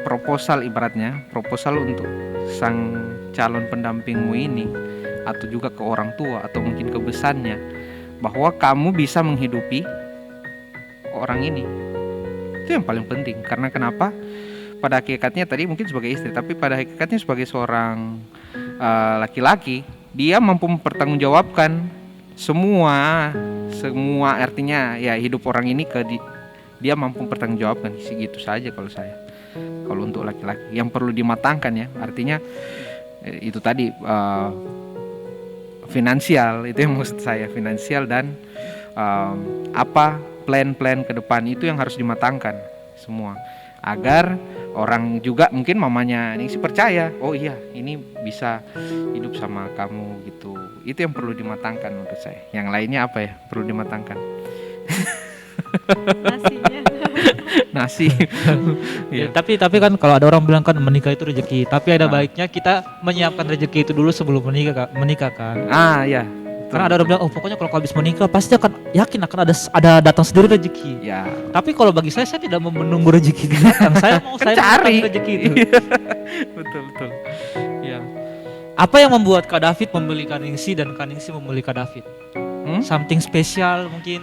proposal, ibaratnya proposal untuk sang calon pendampingmu ini, atau juga ke orang tua atau mungkin ke besannya, bahwa kamu bisa menghidupi orang ini. Itu yang paling penting. Karena kenapa? Pada hakikatnya tadi mungkin sebagai istri, tapi pada hakikatnya sebagai seorang laki-laki, dia mampu mempertanggungjawabkan semua artinya ya hidup orang ini dia mampu mempertanggungjawabkan. Segitu saja kalau saya. Kalau untuk laki-laki yang perlu dimatangkan ya, artinya itu tadi finansial, itu yang maksud saya, finansial dan plan-plan ke depan itu yang harus dimatangkan semua, agar orang juga mungkin mamanya Ningsih percaya, oh iya ini bisa hidup sama kamu gitu. Itu yang perlu dimatangkan menurut saya. Yang lainnya apa ya perlu dimatangkan? Nasinya. Nasi. Ya, tapi kan kalau ada orang bilang kan menikah itu rezeki, tapi ada baiknya kita menyiapkan rezeki itu dulu sebelum menikah kan. Ya. Karena ada orang bilang, oh pokoknya kalau habis menikah pasti akan yakin akan ada datang sendiri rezeki. Ya. Tapi kalau bagi saya tidak mau menunggu rezeki itu datang. Saya mau Kan saya cari mencari rezeki itu. betul. Ya. Apa yang membuat Kak David membeli Kak Ningsih dan Kak Ningsih membeli Kak David? Something spesial mungkin.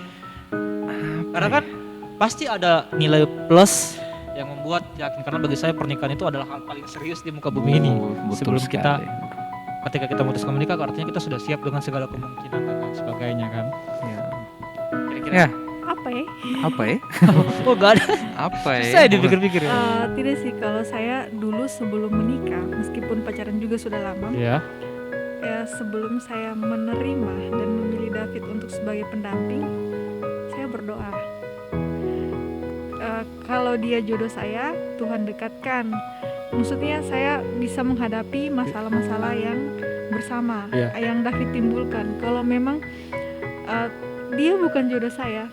Karena kan pasti ada nilai plus yang membuat yakin, karena bagi saya pernikahan itu adalah hal paling serius di muka bumi ini. Betul Sebelum sekali. ketika kita memutuskan menikah, artinya kita sudah siap dengan segala kemungkinan dan lain sebagainya kan. Ya. Kira-kira Ya. Apa ya? Oh gak ada. Apa ya? Saya dipikir-pikir ya. Tidak sih, kalau saya dulu sebelum menikah, meskipun pacaran juga sudah lama, Ya. Sebelum saya menerima dan memilih David untuk sebagai pendamping, saya berdoa. Kalau dia jodoh saya, Tuhan dekatkan. Maksudnya saya bisa menghadapi masalah-masalah yang bersama, yang David timbulkan. Kalau memang dia bukan jodoh saya,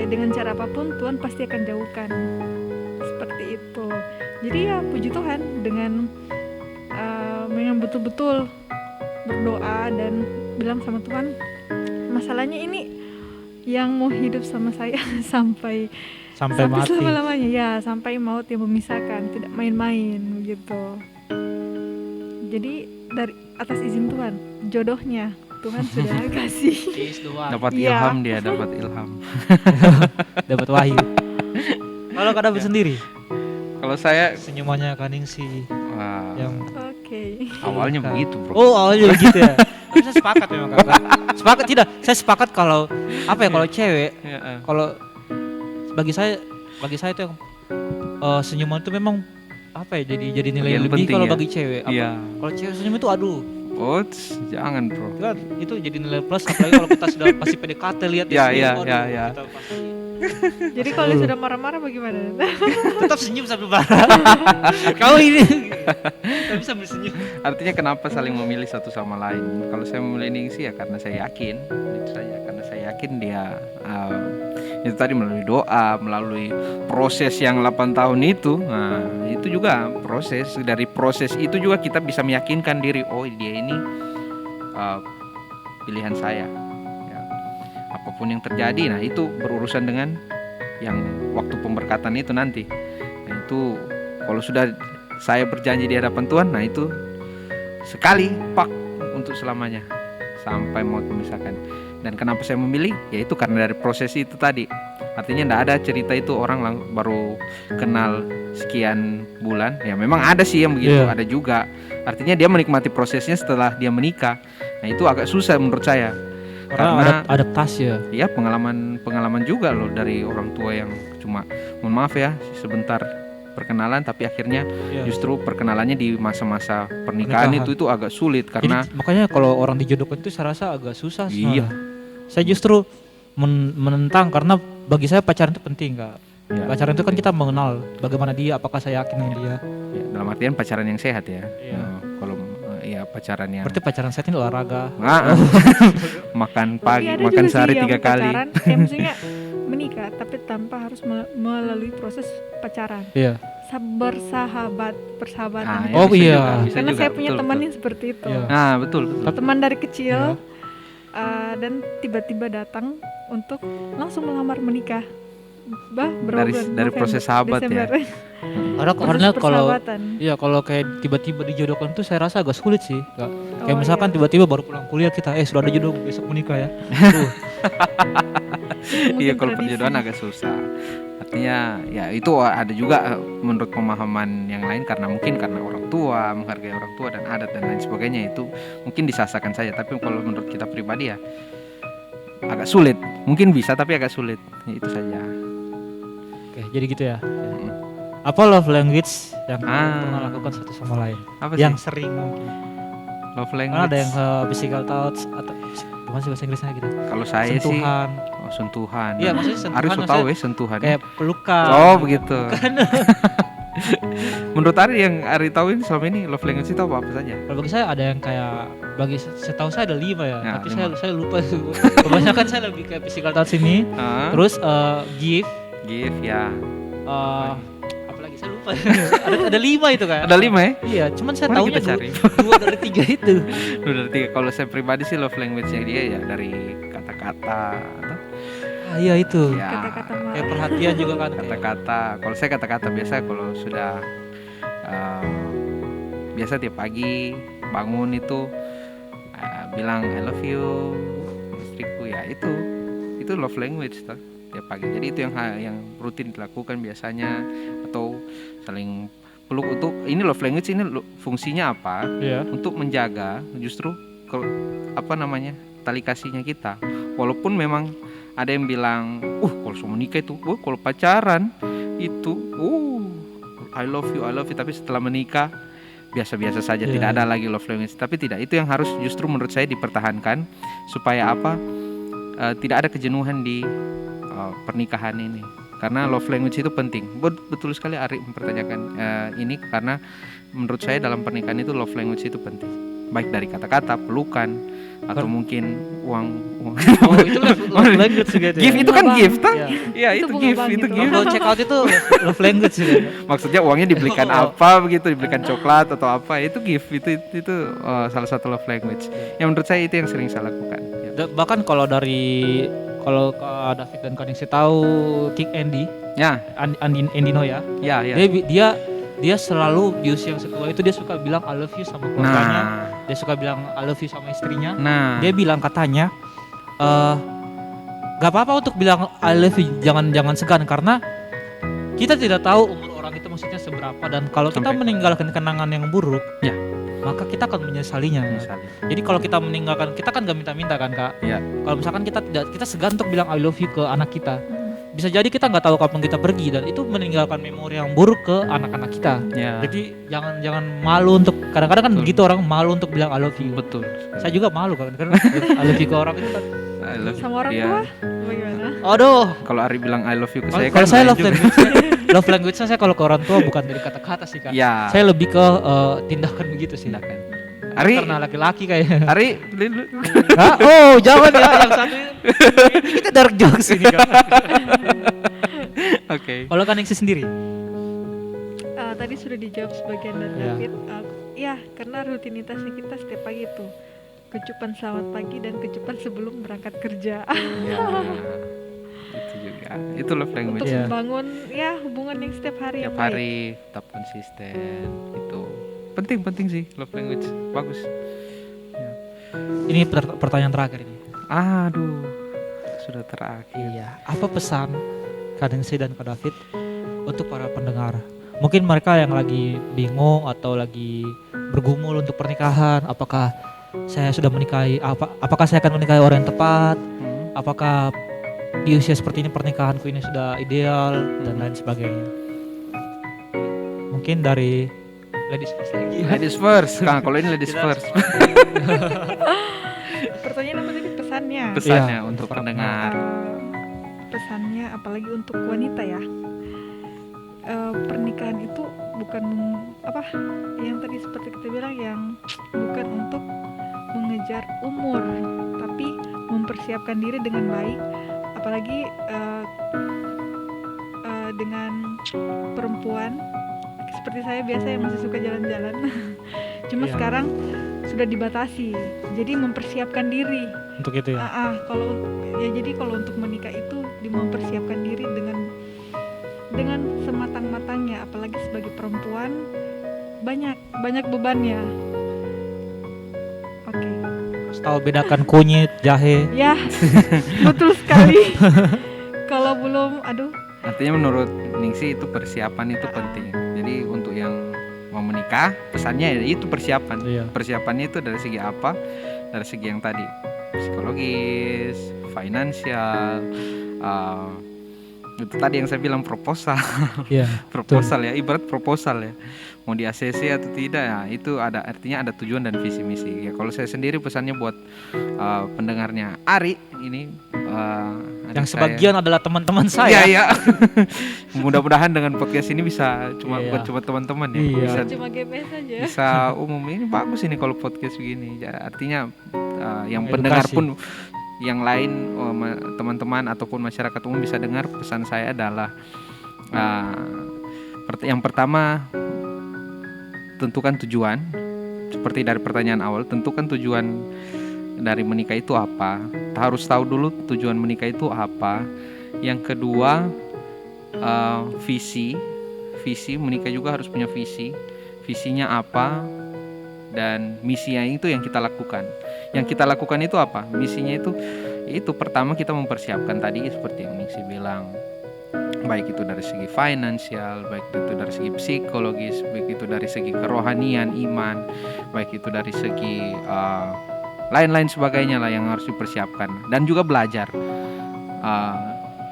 dengan cara apapun Tuhan pasti akan jauhkan. Seperti itu. Jadi ya puji Tuhan, dengan memang betul-betul berdoa dan bilang sama Tuhan, masalahnya ini yang mau hidup sama saya sampai mati. Selama-lamanya ya, sampai maut yang memisahkan, tidak main-main gitu. Jadi dari atas izin Tuhan, jodohnya Tuhan sudah kasih. Dapat ilham dia, dapat ilham. Dapat wahyu. Kalau Kak David sendiri? Kalau saya Senyumannya Kak Ningsih yang awalnya begitu, bro. Oh, awalnya begitu ya. Tapi saya sepakat memang Kak. Sepakat tidak? Saya sepakat kalau kalau cewek, kalau bagi saya itu yang senyuman itu memang jadi nilai yang lebih kalau bagi cewek. Kalau cewek senyum itu aduh. Jangan, bro. Itu jadi nilai plus, apalagi kalau kita sudah pasti PDKT lihat ya. Kita pasti. Jadi kalau sudah marah-marah bagaimana? Tetap senyum sambil marah. Kau ini tapi sambil senyum. Artinya kenapa saling memilih satu sama lain? Kalau saya memilih Ningsih ya karena saya yakin, itu saja. Karena saya yakin dia itu tadi melalui doa, melalui proses yang 8 tahun itu. Nah, itu juga proses. Dari proses itu juga kita bisa meyakinkan diri, oh dia ini pilihan saya. Ya. Apapun yang terjadi, nah itu berurusan dengan yang waktu pemberkatan itu nanti. Nah itu kalau sudah saya berjanji di hadapan Tuhan, nah itu sekali pak untuk selamanya sampai mau memisahkan. Dan kenapa saya memilih? Yaitu karena dari proses itu tadi. Artinya tidak ada cerita itu orang baru kenal sekian bulan. Ya memang ada sih yang begitu, ada juga. Artinya dia menikmati prosesnya setelah dia menikah. Nah itu agak susah menurut saya. Karena adaptasi ya. Iya, pengalaman juga loh dari orang tua yang cuma mohon maaf ya sebentar perkenalan, tapi akhirnya justru perkenalannya di masa-masa pernikahan. Itu agak sulit karena jadi, makanya kalau orang dijodohkan itu saya rasa agak susah. Iya. Saya justru menentang karena bagi saya pacaran itu penting, Kak. Ya. Pacaran itu kan kita mengenal bagaimana dia, apakah saya yakin dengan dia. Ya, dalam artian pacaran yang sehat ya. Iya. Kalau ya pacaran yang berarti pacaran sehat ini olahraga. Makan pagi, makan sehari 3 kali. Pacaran, maksudnya menikah tapi tanpa harus melalui proses pacaran. Iya. Persahabatan. Oh iya. Karena saya punya teman yang seperti itu. Iya. Nah betul. Teman dari kecil dan tiba-tiba datang untuk langsung melamar menikah. Dari proses sahabat Desember. ya. Karena kalau kayak tiba-tiba dijodohkan tuh saya rasa agak sulit sih. Kayak misalkan tiba-tiba baru pulang kuliah kita sudah ada jodoh besok menikah ya. Iya, kalau perjodohan agak susah. Artinya ya itu ada juga menurut pemahaman yang lain karena orang tua menghargai orang tua dan adat dan lain sebagainya, itu mungkin disasakan saja. Tapi kalau menurut kita pribadi ya agak sulit. Mungkin bisa tapi agak sulit. Ya, itu saja. Oke, jadi gitu ya. Apa love language yang pernah lakukan satu sama lain? Apa yang sih? sering mungkin. Love language. Ada yang physical touch atau gimana sih bahasa Inggrisnya gitu? Kalau saya sentuhan. Sentuhan. Iya, maksudnya sentuhan. Harus tahu sentuhan. Kayak pelukan. Oh, begitu. Menurut Ari yang Ari tahu ini selama ini love language itu apa saja? Kalau bagi saya ada yang kayak setahu saya ada 5 ya, tapi 5. saya lupa. Kebanyakan saya lebih kayak physical touch ini. Terus give ya. Apalagi saya lupa. ada 5 itu kan? Ada 5 ya? Iya, cuman saya tahunya cari 2 dari 3 itu. 2 dari 3. Kalau saya pribadi sih love language-nya dia ya dari kata-kata atau iya itu. Ya, kata-kata kayak perhatian juga kan. Kata-kata. Kalau saya kata-kata biasa kalau sudah biasa tiap pagi bangun itu bilang I love you istriku, ya itu love language toh, tiap pagi. Jadi itu yang rutin dilakukan biasanya, atau saling peluk. Untuk ini love language ini fungsinya apa? Untuk menjaga justru tali kasihnya kita. Walaupun memang ada yang bilang, kalau mau nikah itu, kalau pacaran itu, I love you, tapi setelah menikah biasa-biasa saja, tidak ada lagi love language. Tapi tidak, itu yang harus justru menurut saya dipertahankan supaya tidak ada kejenuhan di pernikahan ini. Karena love language itu penting. Betul sekali Ari mempertanyakan ini, karena menurut saya dalam pernikahan itu love language itu penting. Baik dari kata-kata, pelukan, atau mungkin uang. Oh, itu love language juga itu. Gift ya? itu kan gift, Iya, itu gift. Kalau check out itu love language juga. Maksudnya uangnya dibelikan apa begitu, dibelikan coklat atau apa, itu gift. Itu salah satu love language. Yang menurut saya itu yang sering saya lakukan. Ya. Bahkan kalau Kak David dan Kak Ningsi tahu King Andy, ya, Andy Noya, ya. Dia selalu di usia yang setua itu dia suka bilang I love you sama keluarganya. Dia suka bilang I love you sama istrinya. Dia bilang katanya gak apa-apa untuk bilang I love you, jangan segan, karena kita tidak tahu umur orang itu maksudnya seberapa, dan kalau kita meninggalkan kenangan yang buruk, maka kita akan menyesalinya. Jadi kalau kita meninggalkan, kita kan gak minta-minta kan Kak. Kalau misalkan kita segan untuk bilang I love you ke anak kita, bisa jadi kita nggak tahu kapan kita pergi, dan itu meninggalkan memori yang buruk ke anak-anak kita. Jadi jangan malu untuk, kadang-kadang kan begitu orang malu untuk bilang I love you. Betul. Saya juga malu kan I love you ke orang itu kan. Sama orang tua bagaimana? Aduh, kalau Ari bilang I love you ke saya, kalau saya love language-nya saya kalau ke orang tua bukan dari kata-kata sih Kak. Saya lebih ke tindakan begitu sih. Ari, karena laki-laki kayaknya. Ari, jangan ya yang satu ini kita dark jokes ini kan. Oke. Kalau Kak Ningsi sendiri? Tadi sudah dijawab sebagian dari David. Ya, karena rutinitasnya kita setiap pagi itu kecupan selamat pagi dan kecupan sebelum berangkat kerja. Ya, itu juga. Itu love Untuk language. Iya. membangun ya hubungan yang setiap hari Tiap yang baik. hari tetap konsisten. Itu penting sih love language. Bagus. Ya. Ini pertanyaan terakhir ini. Aduh, sudah terakhir. Iya, apa pesan Kak Ningsih dan Kak David untuk para pendengar? Mungkin mereka yang lagi bingung atau lagi bergumul untuk pernikahan, apakah saya sudah menikahi, apakah saya akan menikahi orang yang tepat, apakah di usia seperti ini pernikahanku ini sudah ideal dan lain sebagainya. Mungkin dari ladies first lagi. Ladies first. Nah, kalau ini ladies Kita- first. Pertanyaan apa tadi pesannya? Pesannya Iya, untuk untuk pendengar. Pesannya apalagi untuk wanita ya. Pernikahan itu bukan apa yang tadi seperti kita bilang, yang bukan untuk mengejar umur, tapi mempersiapkan diri dengan baik, apalagi dengan perempuan seperti saya biasa yang masih suka jalan-jalan. Cuma Iya. sekarang sudah dibatasi, jadi mempersiapkan diri. Untuk itu ya. Jadi kalau untuk menikah itu mempersiapkan diri dengan sematang-matangnya, apalagi sebagai perempuan banyak bebannya. Oke. Harus tahu bedakan kunyit, jahe. Ya, betul sekali. Kalau belum, Artinya menurut Ningsih itu persiapan itu penting. Jadi untuk yang mau menikah, pesannya ya itu persiapan. Iya. Persiapannya itu dari segi apa? Dari segi yang tadi, psikologis, finansial, itu tadi yang saya bilang proposal. Iya. Proposal ya, ibarat proposal ya. Mau di ACC atau tidak ya, itu ada artinya, ada tujuan dan visi misi. Ya kalau saya sendiri pesannya buat pendengarnya Ari ini, adik Yang saya. sebagian adalah teman-teman Iya, saya. iya. Mudah-mudahan dengan podcast ini bisa Iya. buat cuma teman-teman ya. Iya. Bisa cuma GPS saja. bisa umum. Ini bagus ini kalau podcast begini. Ya, artinya yang Edukasi. pendengar pun yang lain, teman-teman ataupun masyarakat umum bisa dengar. Pesan saya adalah yang pertama, tentukan tujuan. Seperti dari pertanyaan awal, tentukan tujuan dari menikah itu apa. Harus tahu dulu tujuan menikah itu apa. Yang kedua, visi menikah juga harus punya visi. Visinya apa dan misinya itu yang kita lakukan. Yang kita lakukan itu apa? Misinya itu pertama kita mempersiapkan tadi seperti yang Ningsih bilang. Baik itu dari segi finansial, baik itu dari segi psikologis, baik itu dari segi kerohanian, iman, baik itu dari segi lain-lain sebagainya lah yang harus dipersiapkan. Dan juga belajar.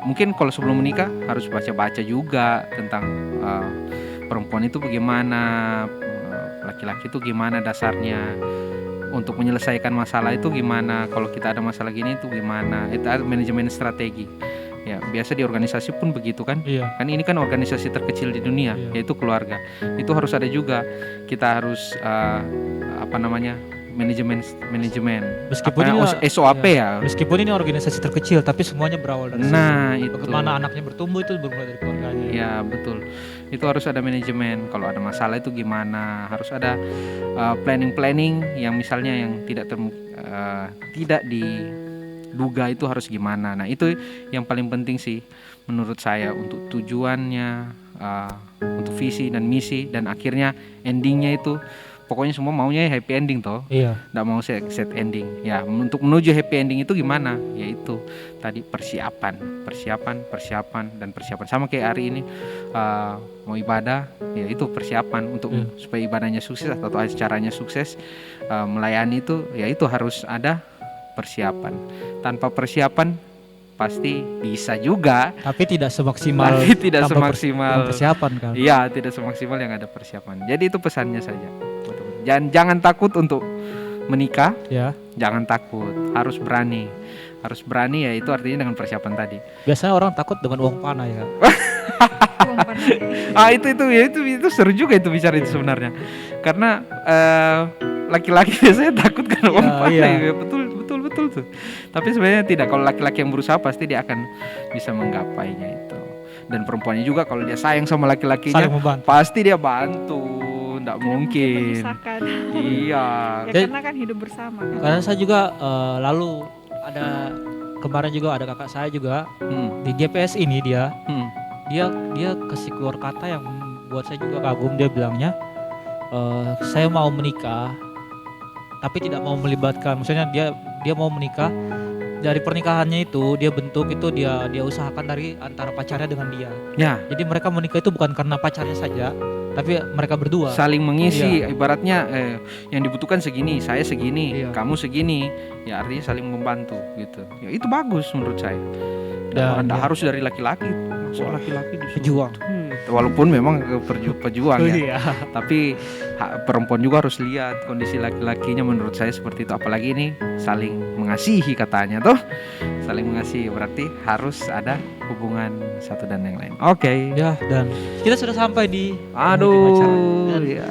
Mungkin kalau sebelum menikah harus baca-baca juga tentang perempuan itu bagaimana, laki-laki itu gimana dasarnya, untuk menyelesaikan masalah itu gimana, kalau kita ada masalah gini itu gimana, itu ada manajemen strategi. Ya biasa di organisasi pun begitu kan. Iya. Kan ini kan organisasi terkecil di dunia, Iya. yaitu keluarga. Itu harus ada juga. Kita harus manajemen Meskipun ini SOP ya. Meskipun ini organisasi terkecil, tapi semuanya berawal dari situ. Nah itu. Bagaimana anaknya bertumbuh itu bermula dari keluarganya. Ya betul. Itu harus ada manajemen. Kalau ada masalah itu gimana? Harus ada planning yang misalnya yang tidak diduga itu harus gimana. Nah itu yang paling penting sih menurut saya, untuk tujuannya, untuk visi dan misi, dan akhirnya endingnya itu pokoknya semua maunya happy ending toh. Iya. Nggak mau set ending. Ya untuk menuju happy ending itu gimana? Yaitu tadi persiapan. Sama kayak hari ini mau ibadah, ya itu persiapan untuk supaya ibadahnya sukses atau acaranya sukses, melayani itu, ya itu harus ada persiapan. Tanpa persiapan pasti bisa juga, Tapi tidak semaksimal. tapi tidak tanpa semaksimal. persiapan kan. Iya, tidak semaksimal yang ada persiapan. Jadi itu pesannya saja. Jangan takut untuk menikah, Ya. jangan takut, harus berani. Harus berani, ya itu artinya dengan persiapan tadi. Biasanya orang takut dengan uang panah ya. Uang pandai. Itu seru juga itu bicara itu sebenarnya. Karena laki-laki biasanya takut karena uang Iya, pandai. iya. Ya, betul tuh. Tapi sebenarnya tidak. Kalau laki-laki yang berusaha pasti dia akan bisa menggapainya itu. Dan perempuannya juga kalau dia sayang sama laki-lakinya, Saling membantu. pasti dia bantu. enggak Tidak mungkin. memisahkan. Iya. Ya Jadi- karena kan hidup bersama kan. Karena saya juga lalu ada kemarin juga ada kakak saya juga Hmm, di GPS ini dia hmm. dia kasih keluar kata yang buat saya juga kagum. Dia bilangnya saya mau menikah tapi tidak mau melibatkan, maksudnya dia mau menikah, dari pernikahannya itu dia bentuk itu dia usahakan dari antara pacarnya dengan dia. Ya, Jadi mereka menikah itu bukan karena pacarnya saja, tapi mereka berdua. saling mengisi. Ibaratnya yang dibutuhkan segini, saya segini, Iya. kamu segini. Ya artinya saling membantu gitu. Ya itu bagus menurut saya. Dan Nggak ya, harus dari laki-laki. Soal laki-laki disuruh. pejuang. Walaupun memang pejuang ya. Iya. Tapi perempuan juga harus lihat kondisi laki-lakinya, menurut saya seperti itu. Apalagi ini saling mengasihi katanya tuh, saling mengasihi berarti harus ada hubungan satu dan yang lain. Oke. Ya, dan kita sudah sampai di Aduh. Dan, Ya.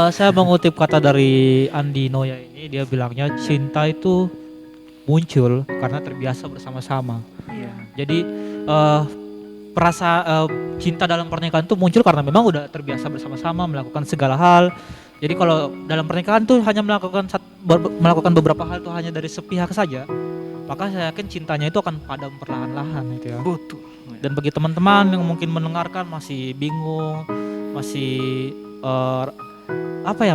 saya mengutip kata dari Andi Noya ini, dia bilangnya cinta itu muncul karena terbiasa bersama-sama. Iya. Jadi cinta dalam pernikahan itu muncul karena memang udah terbiasa bersama-sama melakukan segala hal. Jadi kalau dalam pernikahan tuh hanya melakukan beberapa hal tuh hanya dari sepihak saja, maka saya yakin cintanya itu akan padam perlahan-lahan gitu ya. Betul. Dan bagi teman-teman yang mungkin mendengarkan masih bingung, masih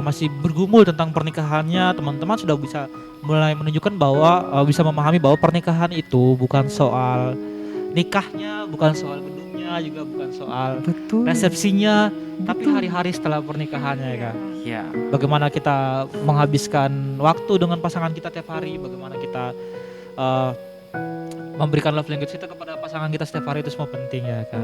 masih bergumul tentang pernikahannya, teman-teman sudah bisa mulai menunjukkan bahwa bisa memahami bahwa pernikahan itu bukan soal nikahnya, bukan soal gedungnya, juga bukan soal Betul. resepsinya, tapi hari-hari setelah pernikahannya ya kan. Ya. Bagaimana kita menghabiskan waktu dengan pasangan kita tiap hari, bagaimana kita memberikan love language kita kepada pasangan kita setiap hari, itu semua penting ya kan.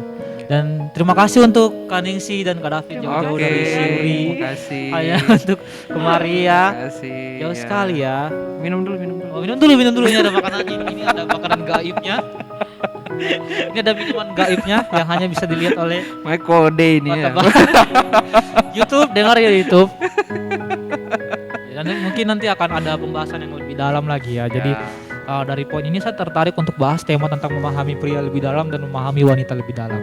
Dan terima kasih untuk Kak Ningsi dan Kak David jauh-jauh Oke. dari Suri Terima kasih. hanya untuk kemari ya. Terima kasih. Jauh Ya. sekali ya. Minum dulu, minum dulu. Oh, minum dulu, ini ada makanan, ini ada makanan gaibnya. Ini ada minuman gaibnya yang hanya bisa dilihat oleh Mau kode ini ya. YouTube, dengar ya YouTube. Dan mungkin nanti akan ada pembahasan yang lebih dalam lagi ya. Jadi dari poin ini saya tertarik untuk bahas tema tentang memahami pria lebih dalam dan memahami wanita lebih dalam.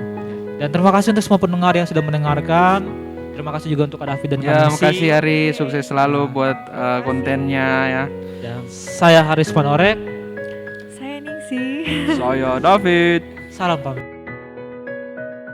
Dan terima kasih untuk semua pendengar yang sudah mendengarkan. Terima kasih juga untuk Kak David dan Kak Ya, Ningsi. makasih Ari, sukses selalu buat kontennya ya. Dan saya Haris Manorek. Saya Ningsi. Saya David. Salam pamit.